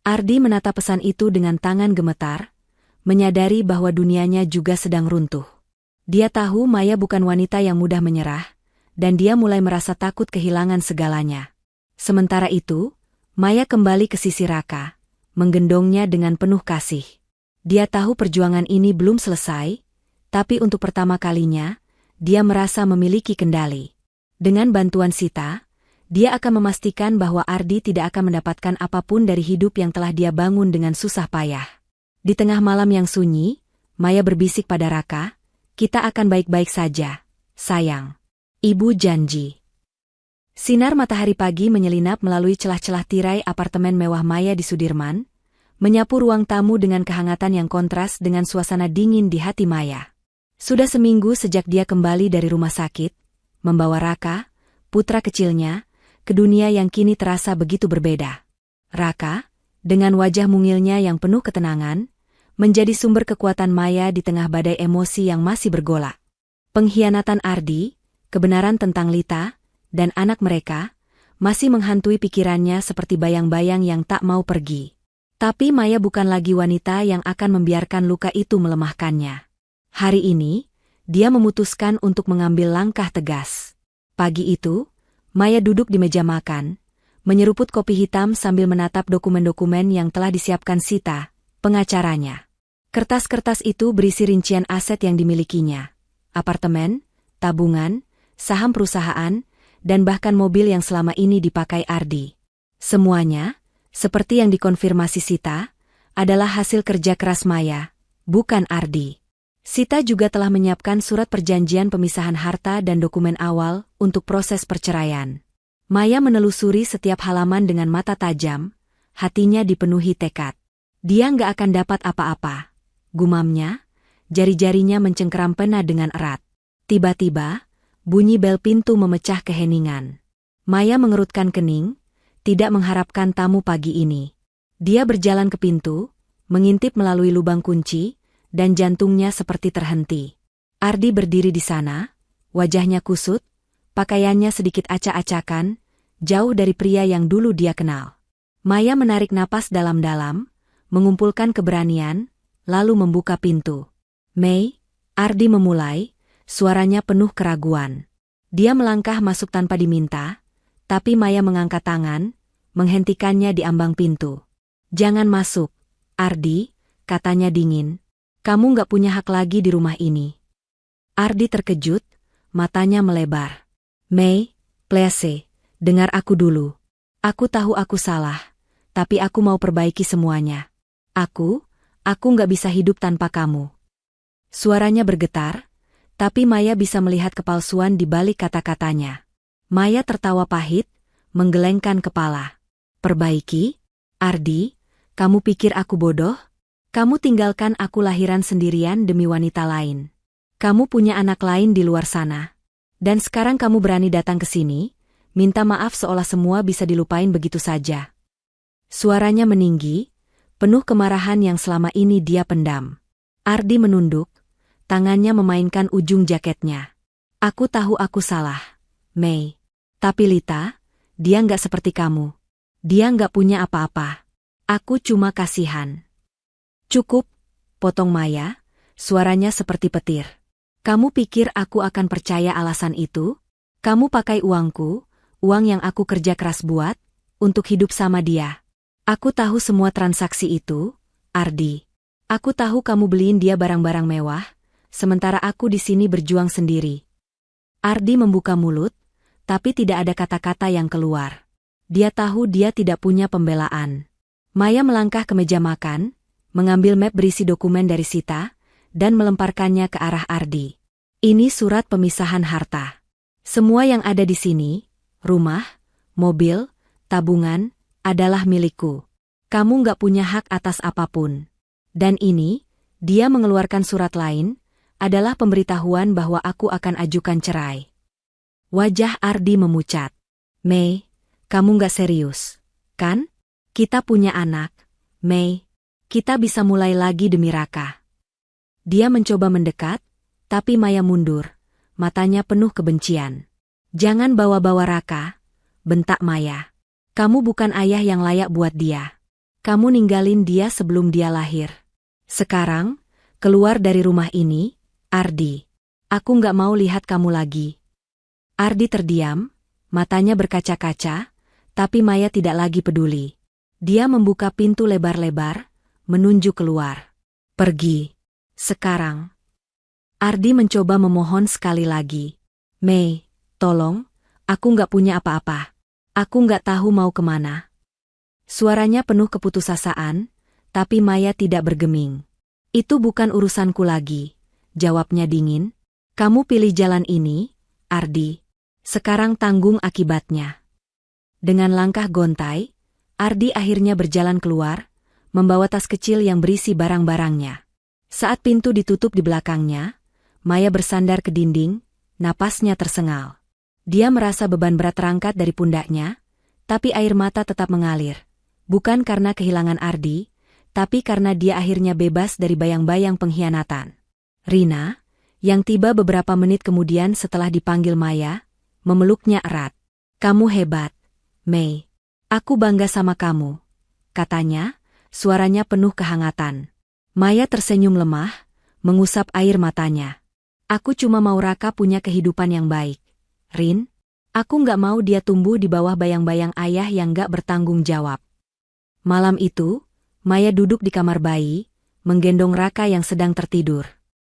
Ardi menatap pesan itu dengan tangan gemetar, menyadari bahwa dunianya juga sedang runtuh. Dia tahu Maya bukan wanita yang mudah menyerah, dan dia mulai merasa takut kehilangan segalanya. Sementara itu, Maya kembali ke sisi Raka, menggendongnya dengan penuh kasih. Dia tahu perjuangan ini belum selesai, tapi untuk pertama kalinya, dia merasa memiliki kendali. Dengan bantuan Sita, dia akan memastikan bahwa Ardi tidak akan mendapatkan apapun dari hidup yang telah dia bangun dengan susah payah. Di tengah malam yang sunyi, Maya berbisik pada Raka, kita akan baik-baik saja, sayang. Ibu janji. Sinar matahari pagi menyelinap melalui celah-celah tirai apartemen mewah Maya di Sudirman, menyapu ruang tamu dengan kehangatan yang kontras dengan suasana dingin di hati Maya. Sudah seminggu sejak dia kembali dari rumah sakit, membawa Raka, putra kecilnya, ke dunia yang kini terasa begitu berbeda. Raka, dengan wajah mungilnya yang penuh ketenangan, menjadi sumber kekuatan Maya di tengah badai emosi yang masih bergolak. Pengkhianatan Ardi, kebenaran tentang Lita, dan anak mereka, masih menghantui pikirannya seperti bayang-bayang yang tak mau pergi. Tapi Maya bukan lagi wanita yang akan membiarkan luka itu melemahkannya. Hari ini, dia memutuskan untuk mengambil langkah tegas. Pagi itu, Maya duduk di meja makan, menyeruput kopi hitam sambil menatap dokumen-dokumen yang telah disiapkan Sita, pengacaranya. Kertas-kertas itu berisi rincian aset yang dimilikinya. Apartemen, tabungan, saham perusahaan, dan bahkan mobil yang selama ini dipakai Ardi. Semuanya, seperti yang dikonfirmasi Sita, adalah hasil kerja keras Maya, bukan Ardi. Sita juga telah menyiapkan surat perjanjian pemisahan harta dan dokumen awal untuk proses perceraian. Maya menelusuri setiap halaman dengan mata tajam, hatinya dipenuhi tekad. Dia nggak akan dapat apa-apa, gumamnya, jari-jarinya mencengkeram pena dengan erat. Tiba-tiba, bunyi bel pintu memecah keheningan. Maya mengerutkan kening, tidak mengharapkan tamu pagi ini. Dia berjalan ke pintu, mengintip melalui lubang kunci, dan jantungnya seperti terhenti. Ardi berdiri di sana, wajahnya kusut, pakaiannya sedikit acak-acakan, jauh dari pria yang dulu dia kenal. Maya menarik napas dalam-dalam, mengumpulkan keberanian, lalu membuka pintu. "Mei," Ardi memulai, suaranya penuh keraguan. Dia melangkah masuk tanpa diminta, tapi Maya mengangkat tangan, menghentikannya di ambang pintu. "Jangan masuk, Ardi," katanya dingin. "Kamu nggak punya hak lagi di rumah ini." Ardi terkejut, matanya melebar. "Mei, please, dengar aku dulu. Aku tahu aku salah, tapi aku mau perbaiki semuanya. Aku nggak bisa hidup tanpa kamu." Suaranya bergetar, tapi Maya bisa melihat kepalsuan di balik kata-katanya. Maya tertawa pahit, menggelengkan kepala. "Perbaiki? Ardi, kamu pikir aku bodoh? Kamu tinggalkan aku lahiran sendirian demi wanita lain. Kamu punya anak lain di luar sana. Dan sekarang kamu berani datang ke sini, minta maaf seolah semua bisa dilupain begitu saja." Suaranya meninggi, penuh kemarahan yang selama ini dia pendam. Ardi menunduk, tangannya memainkan ujung jaketnya. "Aku tahu aku salah, Mei. Tapi Lita, dia nggak seperti kamu. Dia nggak punya apa-apa. Aku cuma kasihan." "Cukup," potong Maya, suaranya seperti petir. "Kamu pikir aku akan percaya alasan itu? Kamu pakai uangku, uang yang aku kerja keras buat, untuk hidup sama dia. Aku tahu semua transaksi itu, Ardi. Aku tahu kamu beliin dia barang-barang mewah, sementara aku di sini berjuang sendiri." Ardi membuka mulut, tapi tidak ada kata-kata yang keluar. Dia tahu dia tidak punya pembelaan. Maya melangkah ke meja makan, mengambil map berisi dokumen dari Sita, dan melemparkannya ke arah Ardi. "Ini surat pemisahan harta. Semua yang ada di sini, rumah, mobil, tabungan, adalah milikku. Kamu nggak punya hak atas apapun. Dan ini," dia mengeluarkan surat lain, "adalah pemberitahuan bahwa aku akan ajukan cerai." Wajah Ardi memucat. "Mei, kamu nggak serius, kan? Kita punya anak, Mei. Kita bisa mulai lagi demi Raka." Dia mencoba mendekat, tapi Maya mundur, matanya penuh kebencian. "Jangan bawa-bawa Raka," bentak Maya. "Kamu bukan ayah yang layak buat dia. Kamu ninggalin dia sebelum dia lahir. Sekarang, keluar dari rumah ini, Ardi. Aku nggak mau lihat kamu lagi." Ardi terdiam, matanya berkaca-kaca, tapi Maya tidak lagi peduli. Dia membuka pintu lebar-lebar, menunjuk keluar. "Pergi. Sekarang." Ardi mencoba memohon sekali lagi. "Mei, tolong, aku nggak punya apa-apa. Aku nggak tahu mau kemana." Suaranya penuh keputusasaan, tapi Maya tidak bergeming. "Itu bukan urusanku lagi," jawabnya dingin. "Kamu pilih jalan ini, Ardi. Sekarang tanggung akibatnya." Dengan langkah gontai, Ardi akhirnya berjalan keluar, membawa tas kecil yang berisi barang-barangnya. Saat pintu ditutup di belakangnya, Maya bersandar ke dinding, napasnya tersengal. Dia merasa beban berat terangkat dari pundaknya, tapi air mata tetap mengalir. Bukan karena kehilangan Ardi, tapi karena dia akhirnya bebas dari bayang-bayang pengkhianatan. Rina, yang tiba beberapa menit kemudian setelah dipanggil Maya, memeluknya erat. "Kamu hebat, Mei. Aku bangga sama kamu," katanya, suaranya penuh kehangatan. Maya tersenyum lemah, mengusap air matanya. "Aku cuma mau Raka punya kehidupan yang baik, Rin. Aku nggak mau dia tumbuh di bawah bayang-bayang ayah yang nggak bertanggung jawab." Malam itu, Maya duduk di kamar bayi, menggendong Raka yang sedang tertidur.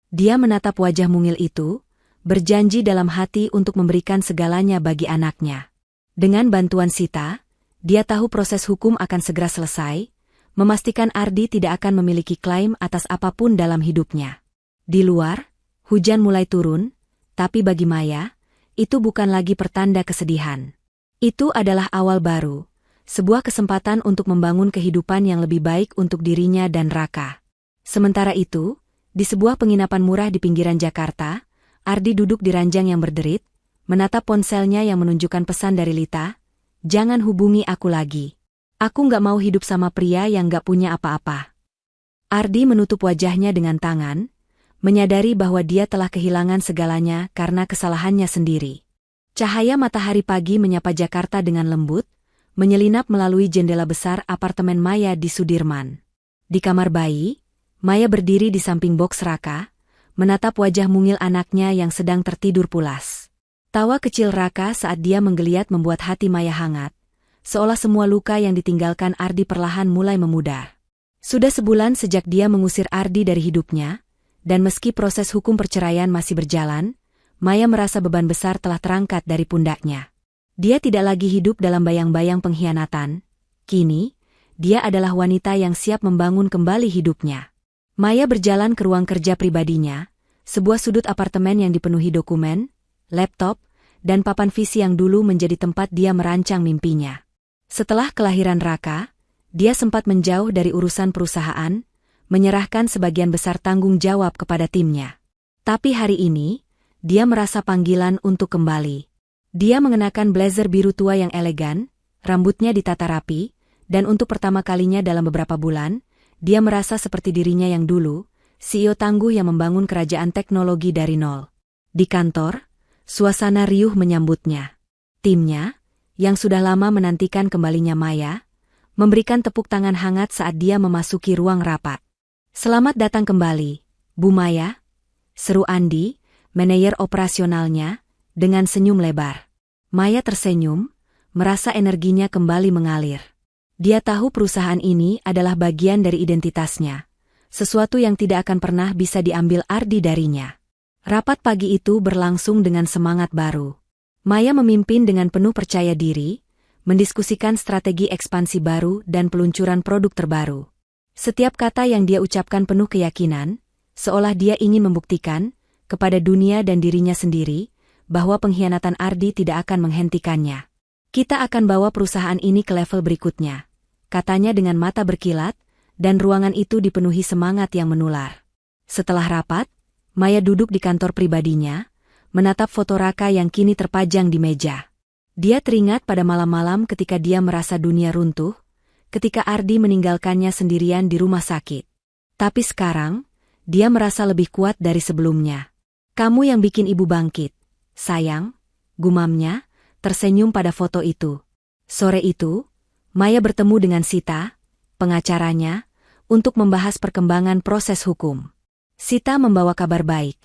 Dia menatap wajah mungil itu, berjanji dalam hati untuk memberikan segalanya bagi anaknya. Dengan bantuan Sita, dia tahu proses hukum akan segera selesai, memastikan Ardi tidak akan memiliki klaim atas apapun dalam hidupnya. Di luar, hujan mulai turun, tapi bagi Maya, itu bukan lagi pertanda kesedihan. Itu adalah awal baru, Sebuah kesempatan untuk membangun kehidupan yang lebih baik untuk dirinya dan Raka. Sementara itu, di sebuah penginapan murah di pinggiran Jakarta, Ardi duduk di ranjang yang berderit, menatap ponselnya yang menunjukkan pesan dari Lita, "Jangan hubungi aku lagi. Aku nggak mau hidup sama pria yang nggak punya apa-apa." Ardi menutup wajahnya dengan tangan, menyadari bahwa dia telah kehilangan segalanya karena kesalahannya sendiri. Cahaya matahari pagi menyapa Jakarta dengan lembut, menyelinap melalui jendela besar apartemen Maya di Sudirman. Di kamar bayi, Maya berdiri di samping boks Raka, menatap wajah mungil anaknya yang sedang tertidur pulas. Tawa kecil Raka saat dia menggeliat membuat hati Maya hangat, seolah semua luka yang ditinggalkan Ardi perlahan mulai memudar. Sudah sebulan sejak dia mengusir Ardi dari hidupnya, dan meski proses hukum perceraian masih berjalan, Maya merasa beban besar telah terangkat dari pundaknya. Dia tidak lagi hidup dalam bayang-bayang pengkhianatan. Kini, dia adalah wanita yang siap membangun kembali hidupnya. Maya berjalan ke ruang kerja pribadinya, sebuah sudut apartemen yang dipenuhi dokumen, laptop, dan papan visi yang dulu menjadi tempat dia merancang mimpinya. Setelah kelahiran Raka, dia sempat menjauh dari urusan perusahaan, menyerahkan sebagian besar tanggung jawab kepada timnya. Tapi hari ini, dia merasa panggilan untuk kembali. Dia mengenakan blazer biru tua yang elegan, rambutnya ditata rapi, dan untuk pertama kalinya dalam beberapa bulan, dia merasa seperti dirinya yang dulu, CEO tangguh yang membangun kerajaan teknologi dari nol. Di kantor, suasana riuh menyambutnya. Timnya, yang sudah lama menantikan kembalinya Maya, memberikan tepuk tangan hangat saat dia memasuki ruang rapat. "Selamat datang kembali, Bu Maya," seru Andi, manajer operasionalnya, dengan senyum lebar. Maya tersenyum, merasa energinya kembali mengalir. Dia tahu perusahaan ini adalah bagian dari identitasnya, sesuatu yang tidak akan pernah bisa diambil Ardi darinya. Rapat pagi itu berlangsung dengan semangat baru. Maya memimpin dengan penuh percaya diri, mendiskusikan strategi ekspansi baru dan peluncuran produk terbaru. Setiap kata yang dia ucapkan penuh keyakinan, seolah dia ingin membuktikan, kepada dunia dan dirinya sendiri, bahwa pengkhianatan Ardi tidak akan menghentikannya. "Kita akan bawa perusahaan ini ke level berikutnya," katanya dengan mata berkilat, dan ruangan itu dipenuhi semangat yang menular. Setelah rapat, Maya duduk di kantor pribadinya, menatap foto Raka yang kini terpajang di meja. Dia teringat pada malam-malam ketika dia merasa dunia runtuh, ketika Ardi meninggalkannya sendirian di rumah sakit. Tapi sekarang, dia merasa lebih kuat dari sebelumnya. "Kamu yang bikin ibu bangkit, sayang," gumamnya, tersenyum pada foto itu. Sore itu, Maya bertemu dengan Sita, pengacaranya, untuk membahas perkembangan proses hukum. Sita membawa kabar baik.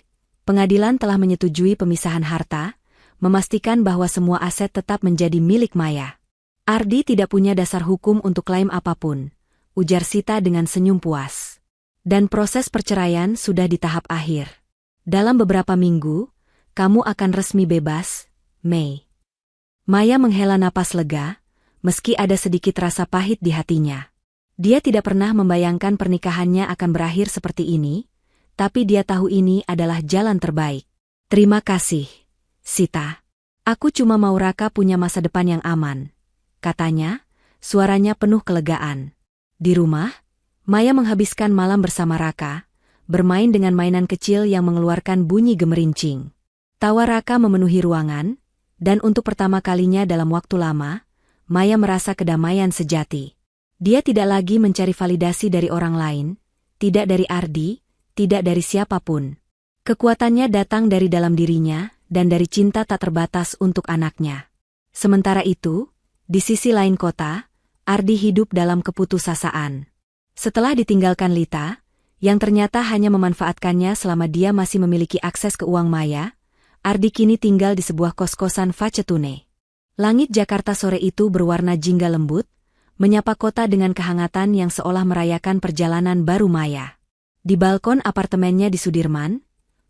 Pengadilan telah menyetujui pemisahan harta, memastikan bahwa semua aset tetap menjadi milik Maya. "Ardi tidak punya dasar hukum untuk klaim apapun," ujar Sita dengan senyum puas. "Dan proses perceraian sudah di tahap akhir. Dalam beberapa minggu, kamu akan resmi bebas, Mei." Maya menghela napas lega, meski ada sedikit rasa pahit di hatinya. Dia tidak pernah membayangkan pernikahannya akan berakhir seperti ini, tapi dia tahu ini adalah jalan terbaik. "Terima kasih, Sita. Aku cuma mau Raka punya masa depan yang aman," katanya, suaranya penuh kelegaan. Di rumah, Maya menghabiskan malam bersama Raka, bermain dengan mainan kecil yang mengeluarkan bunyi gemerincing. Tawa Raka memenuhi ruangan, dan untuk pertama kalinya dalam waktu lama, Maya merasa kedamaian sejati. Dia tidak lagi mencari validasi dari orang lain, tidak dari Ardi, tidak dari siapapun. Kekuatannya datang dari dalam dirinya, dan dari cinta tak terbatas untuk anaknya. Sementara itu, di sisi lain kota, Ardi hidup dalam keputusasaan. Setelah ditinggalkan Lita, yang ternyata hanya memanfaatkannya selama dia masih memiliki akses ke uang Maya, Ardi kini tinggal di sebuah kos-kosan Facetune. Langit Jakarta sore itu berwarna jingga lembut, menyapa kota dengan kehangatan yang seolah merayakan perjalanan baru Maya. Di balkon apartemennya di Sudirman,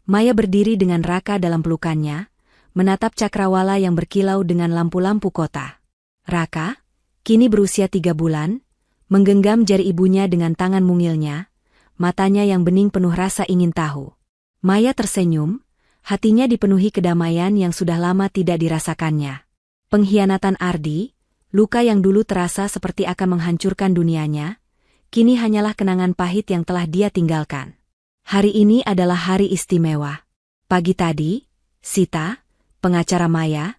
Maya berdiri dengan Raka dalam pelukannya, menatap cakrawala yang berkilau dengan lampu-lampu kota. Raka, kini berusia 3 bulan, menggenggam jari ibunya dengan tangan mungilnya, matanya yang bening penuh rasa ingin tahu. Maya tersenyum, hatinya dipenuhi kedamaian yang sudah lama tidak dirasakannya. Pengkhianatan Ardi, Luka yang dulu terasa seperti akan menghancurkan dunianya, kini hanyalah kenangan pahit yang telah dia tinggalkan. Hari ini adalah hari istimewa. Pagi tadi, Sita, pengacara Maya,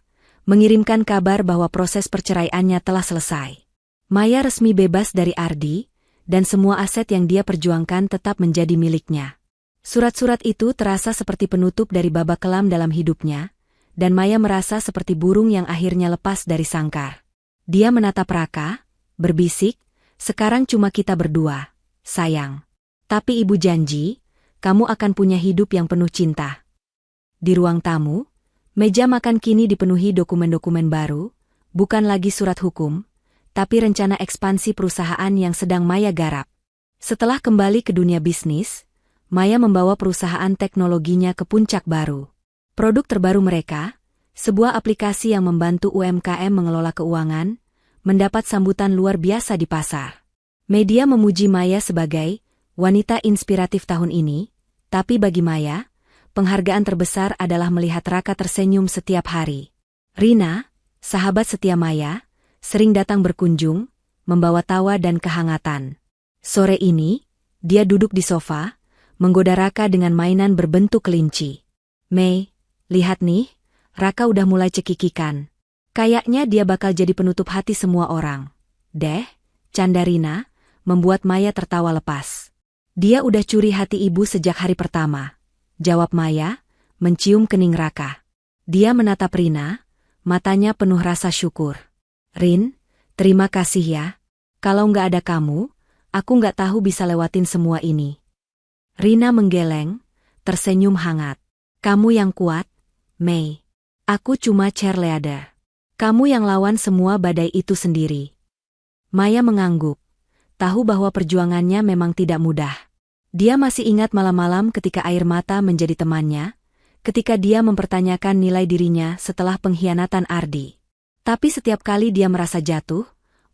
mengirimkan kabar bahwa proses perceraiannya telah selesai. Maya resmi bebas dari Ardi, dan semua aset yang dia perjuangkan tetap menjadi miliknya. Surat-surat itu terasa seperti penutup dari babak kelam dalam hidupnya, dan Maya merasa seperti burung yang akhirnya lepas dari sangkar. Dia menatap Raka, berbisik, "Sekarang cuma kita berdua, sayang. Tapi ibu janji, kamu akan punya hidup yang penuh cinta." Di ruang tamu, meja makan kini dipenuhi dokumen-dokumen baru, bukan lagi surat hukum, tapi rencana ekspansi perusahaan yang sedang Maya garap. Setelah kembali ke dunia bisnis, Maya membawa perusahaan teknologinya ke puncak baru. Produk terbaru mereka, sebuah aplikasi yang membantu UMKM mengelola keuangan, mendapat sambutan luar biasa di pasar. Media memuji Maya sebagai wanita inspiratif tahun ini, tapi bagi Maya, penghargaan terbesar adalah melihat Raka tersenyum setiap hari. Rina, sahabat setia Maya, sering datang berkunjung, membawa tawa dan kehangatan. Sore ini, dia duduk di sofa, menggoda Raka dengan mainan berbentuk kelinci. "Mei, lihat nih, Raka udah mulai cekikikan. Kayaknya dia bakal jadi penutup hati semua orang." "Deh," canda Rina, membuat Maya tertawa lepas. "Dia udah curi hati ibu sejak hari pertama," jawab Maya, mencium kening Raka. Dia menatap Rina, matanya penuh rasa syukur. "Rin, terima kasih ya. Kalau nggak ada kamu, aku nggak tahu bisa lewatin semua ini." Rina menggeleng, tersenyum hangat. "Kamu yang kuat, Mei. Aku cuma cheerleader. Kamu yang lawan semua badai itu sendiri." Maya mengangguk, tahu bahwa perjuangannya memang tidak mudah. Dia masih ingat malam-malam ketika air mata menjadi temannya, ketika dia mempertanyakan nilai dirinya setelah pengkhianatan Ardi. Tapi setiap kali dia merasa jatuh,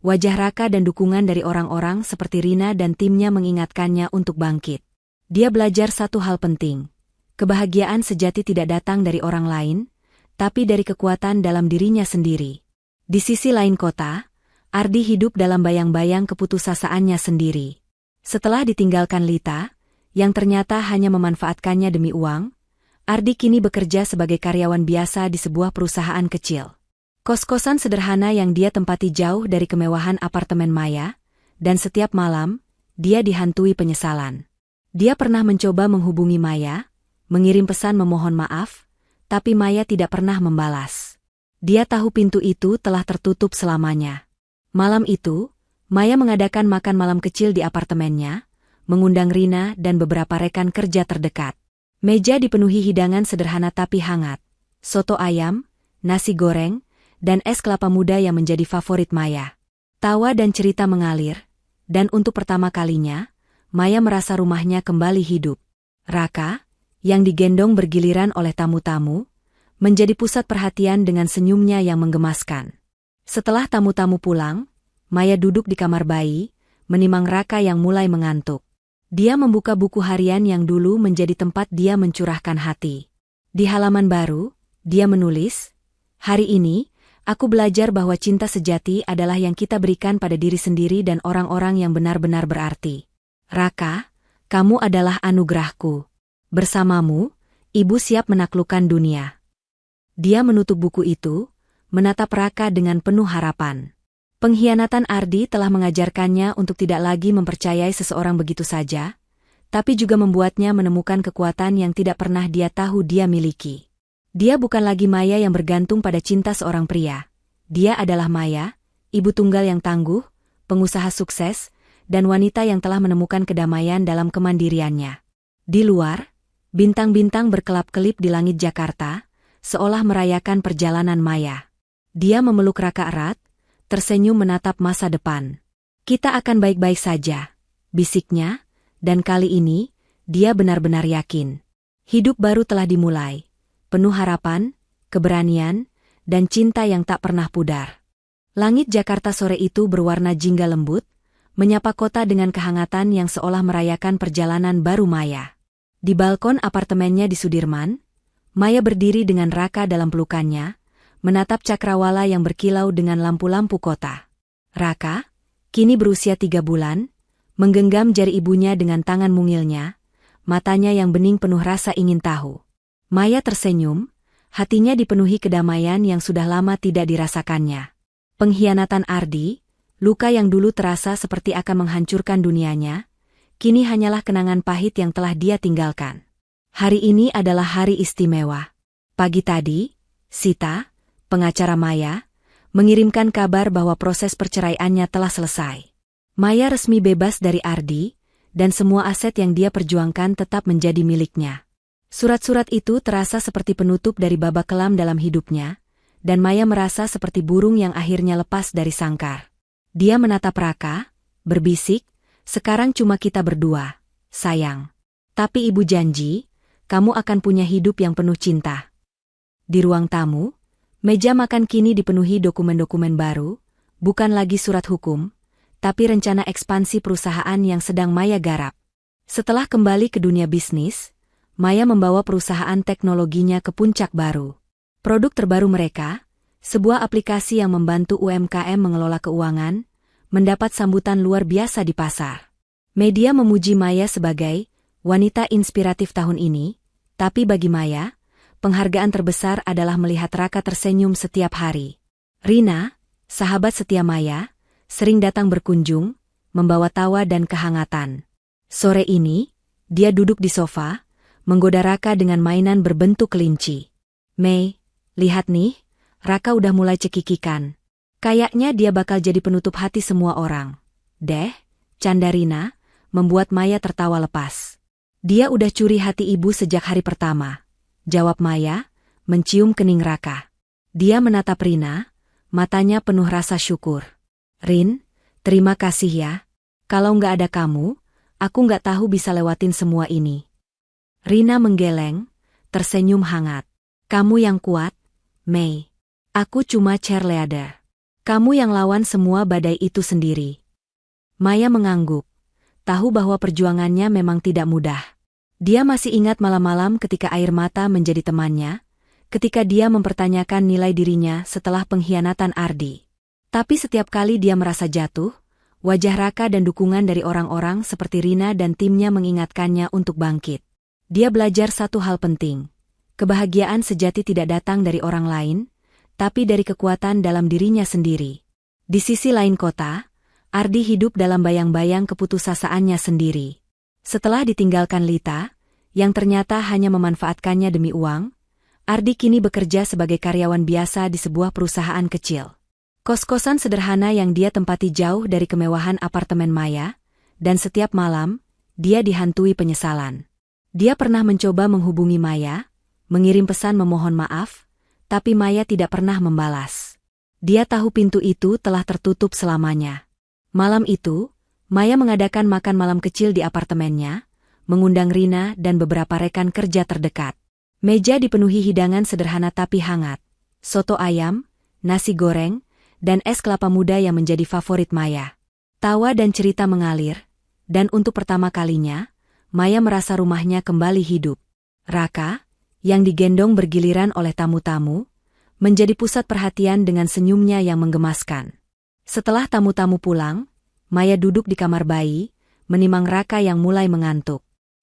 wajah Raka dan dukungan dari orang-orang seperti Rina dan timnya mengingatkannya untuk bangkit. Dia belajar satu hal penting. Kebahagiaan sejati tidak datang dari orang lain, tapi dari kekuatan dalam dirinya sendiri. Di sisi lain kota, Ardi hidup dalam bayang-bayang keputusasaan-nya sendiri. Setelah ditinggalkan Lita, yang ternyata hanya memanfaatkannya demi uang, Ardi kini bekerja sebagai karyawan biasa di sebuah perusahaan kecil. Kos-kosan sederhana yang dia tempati jauh dari kemewahan apartemen Maya, dan setiap malam, dia dihantui penyesalan. Dia pernah mencoba menghubungi Maya, mengirim pesan memohon maaf, tapi Maya tidak pernah membalas. Dia tahu pintu itu telah tertutup selamanya. Malam itu, Maya mengadakan makan malam kecil di apartemennya, mengundang Rina dan beberapa rekan kerja terdekat. Meja dipenuhi hidangan sederhana tapi hangat, soto ayam, nasi goreng, dan es kelapa muda yang menjadi favorit Maya. Tawa dan cerita mengalir, dan untuk pertama kalinya, Maya merasa rumahnya kembali hidup. Raka, yang digendong bergiliran oleh tamu-tamu, menjadi pusat perhatian dengan senyumnya yang menggemaskan. Setelah tamu-tamu pulang, Maya duduk di kamar bayi, menimang Raka yang mulai mengantuk. Dia membuka buku harian yang dulu menjadi tempat dia mencurahkan hati. Di halaman baru, dia menulis, "Hari ini, aku belajar bahwa cinta sejati adalah yang kita berikan pada diri sendiri dan orang-orang yang benar-benar berarti. Raka, kamu adalah anugerahku. Bersamamu, ibu siap menaklukkan dunia." Dia menutup buku itu, menatap Raka dengan penuh harapan. Pengkhianatan Ardi telah mengajarkannya untuk tidak lagi mempercayai seseorang begitu saja, tapi juga membuatnya menemukan kekuatan yang tidak pernah dia tahu dia miliki. Dia bukan lagi Maya yang bergantung pada cinta seorang pria. Dia adalah Maya, ibu tunggal yang tangguh, pengusaha sukses, dan wanita yang telah menemukan kedamaian dalam kemandiriannya. Di luar, bintang-bintang berkelap-kelip di langit Jakarta, seolah merayakan perjalanan Maya. Dia memeluk Raka erat, tersenyum menatap masa depan. "Kita akan baik-baik saja," bisiknya, dan kali ini, dia benar-benar yakin. Hidup baru telah dimulai, penuh harapan, keberanian, dan cinta yang tak pernah pudar. Langit Jakarta sore itu berwarna jingga lembut, menyapa kota dengan kehangatan yang seolah merayakan perjalanan baru Maya. Di balkon apartemennya di Sudirman, Maya berdiri dengan Raka dalam pelukannya, menatap cakrawala yang berkilau dengan lampu-lampu kota. Raka, kini berusia 3 bulan, menggenggam jari ibunya dengan tangan mungilnya, matanya yang bening penuh rasa ingin tahu. Maya tersenyum, hatinya dipenuhi kedamaian yang sudah lama tidak dirasakannya. Pengkhianatan Ardi, luka yang dulu terasa seperti akan menghancurkan dunianya, kini hanyalah kenangan pahit yang telah dia tinggalkan. Hari ini adalah hari istimewa. Pagi tadi, Sita, pengacara Maya, mengirimkan kabar bahwa proses perceraiannya telah selesai. Maya resmi bebas dari Ardi, dan semua aset yang dia perjuangkan tetap menjadi miliknya. Surat-surat itu terasa seperti penutup dari babak kelam dalam hidupnya, dan Maya merasa seperti burung yang akhirnya lepas dari sangkar. Dia menatap Raka, berbisik, "Sekarang cuma kita berdua, sayang. Tapi ibu janji, kamu akan punya hidup yang penuh cinta." Di ruang tamu, meja makan kini dipenuhi dokumen-dokumen baru, bukan lagi surat hukum, tapi rencana ekspansi perusahaan yang sedang Maya garap. Setelah kembali ke dunia bisnis, Maya membawa perusahaan teknologinya ke puncak baru. Produk terbaru mereka, sebuah aplikasi yang membantu UMKM mengelola keuangan, mendapat sambutan luar biasa di pasar. Media memuji Maya sebagai wanita inspiratif tahun ini, tapi bagi Maya, penghargaan terbesar adalah melihat Raka tersenyum setiap hari. Rina, sahabat setia Maya, sering datang berkunjung, membawa tawa dan kehangatan. Sore ini, dia duduk di sofa, menggoda Raka dengan mainan berbentuk kelinci. "Mei, lihat nih, Raka udah mulai cekikikan. Kayaknya dia bakal jadi penutup hati semua orang." "Deh," canda Rina, membuat Maya tertawa lepas. "Dia udah curi hati ibu sejak hari pertama," jawab Maya, mencium kening Raka. Dia menatap Rina, matanya penuh rasa syukur. "Rin, terima kasih ya. Kalau nggak ada kamu, aku nggak tahu bisa lewatin semua ini." Rina menggeleng, tersenyum hangat. "Kamu yang kuat, Mei. Aku cuma cheerleader. Kamu yang lawan semua badai itu sendiri." Maya mengangguk, tahu bahwa perjuangannya memang tidak mudah. Dia masih ingat malam-malam ketika air mata menjadi temannya, ketika dia mempertanyakan nilai dirinya setelah pengkhianatan Ardi. Tapi setiap kali dia merasa jatuh, wajah Raka dan dukungan dari orang-orang seperti Rina dan timnya mengingatkannya untuk bangkit. Dia belajar satu hal penting. Kebahagiaan sejati tidak datang dari orang lain, tapi dari kekuatan dalam dirinya sendiri. Di sisi lain kota, Ardi hidup dalam bayang-bayang keputusasaan-nya sendiri. Setelah ditinggalkan Lita, yang ternyata hanya memanfaatkannya demi uang, Ardi kini bekerja sebagai karyawan biasa di sebuah perusahaan kecil. Kos-kosan sederhana yang dia tempati jauh dari kemewahan apartemen Maya, dan setiap malam, dia dihantui penyesalan. Dia pernah mencoba menghubungi Maya, mengirim pesan memohon maaf, tapi Maya tidak pernah membalas. Dia tahu pintu itu telah tertutup selamanya. Malam itu, Maya mengadakan makan malam kecil di apartemennya, mengundang Rina dan beberapa rekan kerja terdekat. Meja dipenuhi hidangan sederhana tapi hangat, soto ayam, nasi goreng, dan es kelapa muda yang menjadi favorit Maya. Tawa dan cerita mengalir, dan untuk pertama kalinya, Maya merasa rumahnya kembali hidup. Raka, yang digendong bergiliran oleh tamu-tamu, menjadi pusat perhatian dengan senyumnya yang menggemaskan. Setelah tamu-tamu pulang, Maya duduk di kamar bayi, menimang Raka yang mulai mengantuk.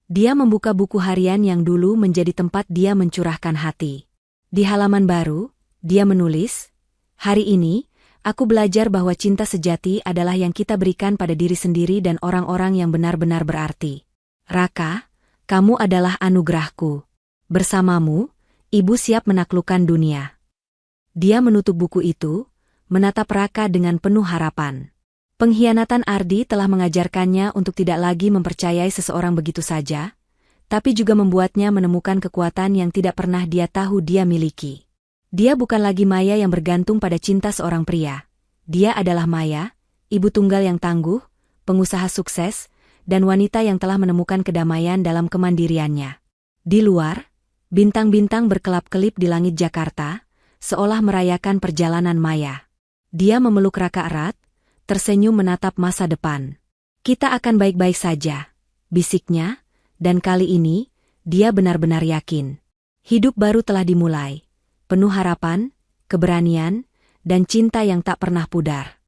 Dia membuka buku harian yang dulu menjadi tempat dia mencurahkan hati. Di halaman baru, dia menulis, "Hari ini, aku belajar bahwa cinta sejati adalah yang kita berikan pada diri sendiri dan orang-orang yang benar-benar berarti. Raka, kamu adalah anugerahku. Bersamamu, ibu siap menaklukkan dunia." Dia menutup buku itu, menatap Raka dengan penuh harapan. Pengkhianatan Ardi telah mengajarkannya untuk tidak lagi mempercayai seseorang begitu saja, tapi juga membuatnya menemukan kekuatan yang tidak pernah dia tahu dia miliki. Dia bukan lagi Maya yang bergantung pada cinta seorang pria. Dia adalah Maya, ibu tunggal yang tangguh, pengusaha sukses, dan wanita yang telah menemukan kedamaian dalam kemandiriannya. Di luar, bintang-bintang berkelap-kelip di langit Jakarta, seolah merayakan perjalanan Maya. Dia memeluk Raka erat, tersenyum menatap masa depan. "Kita akan baik-baik saja," bisiknya, dan kali ini, dia benar-benar yakin. Hidup baru telah dimulai, penuh harapan, keberanian, dan cinta yang tak pernah pudar.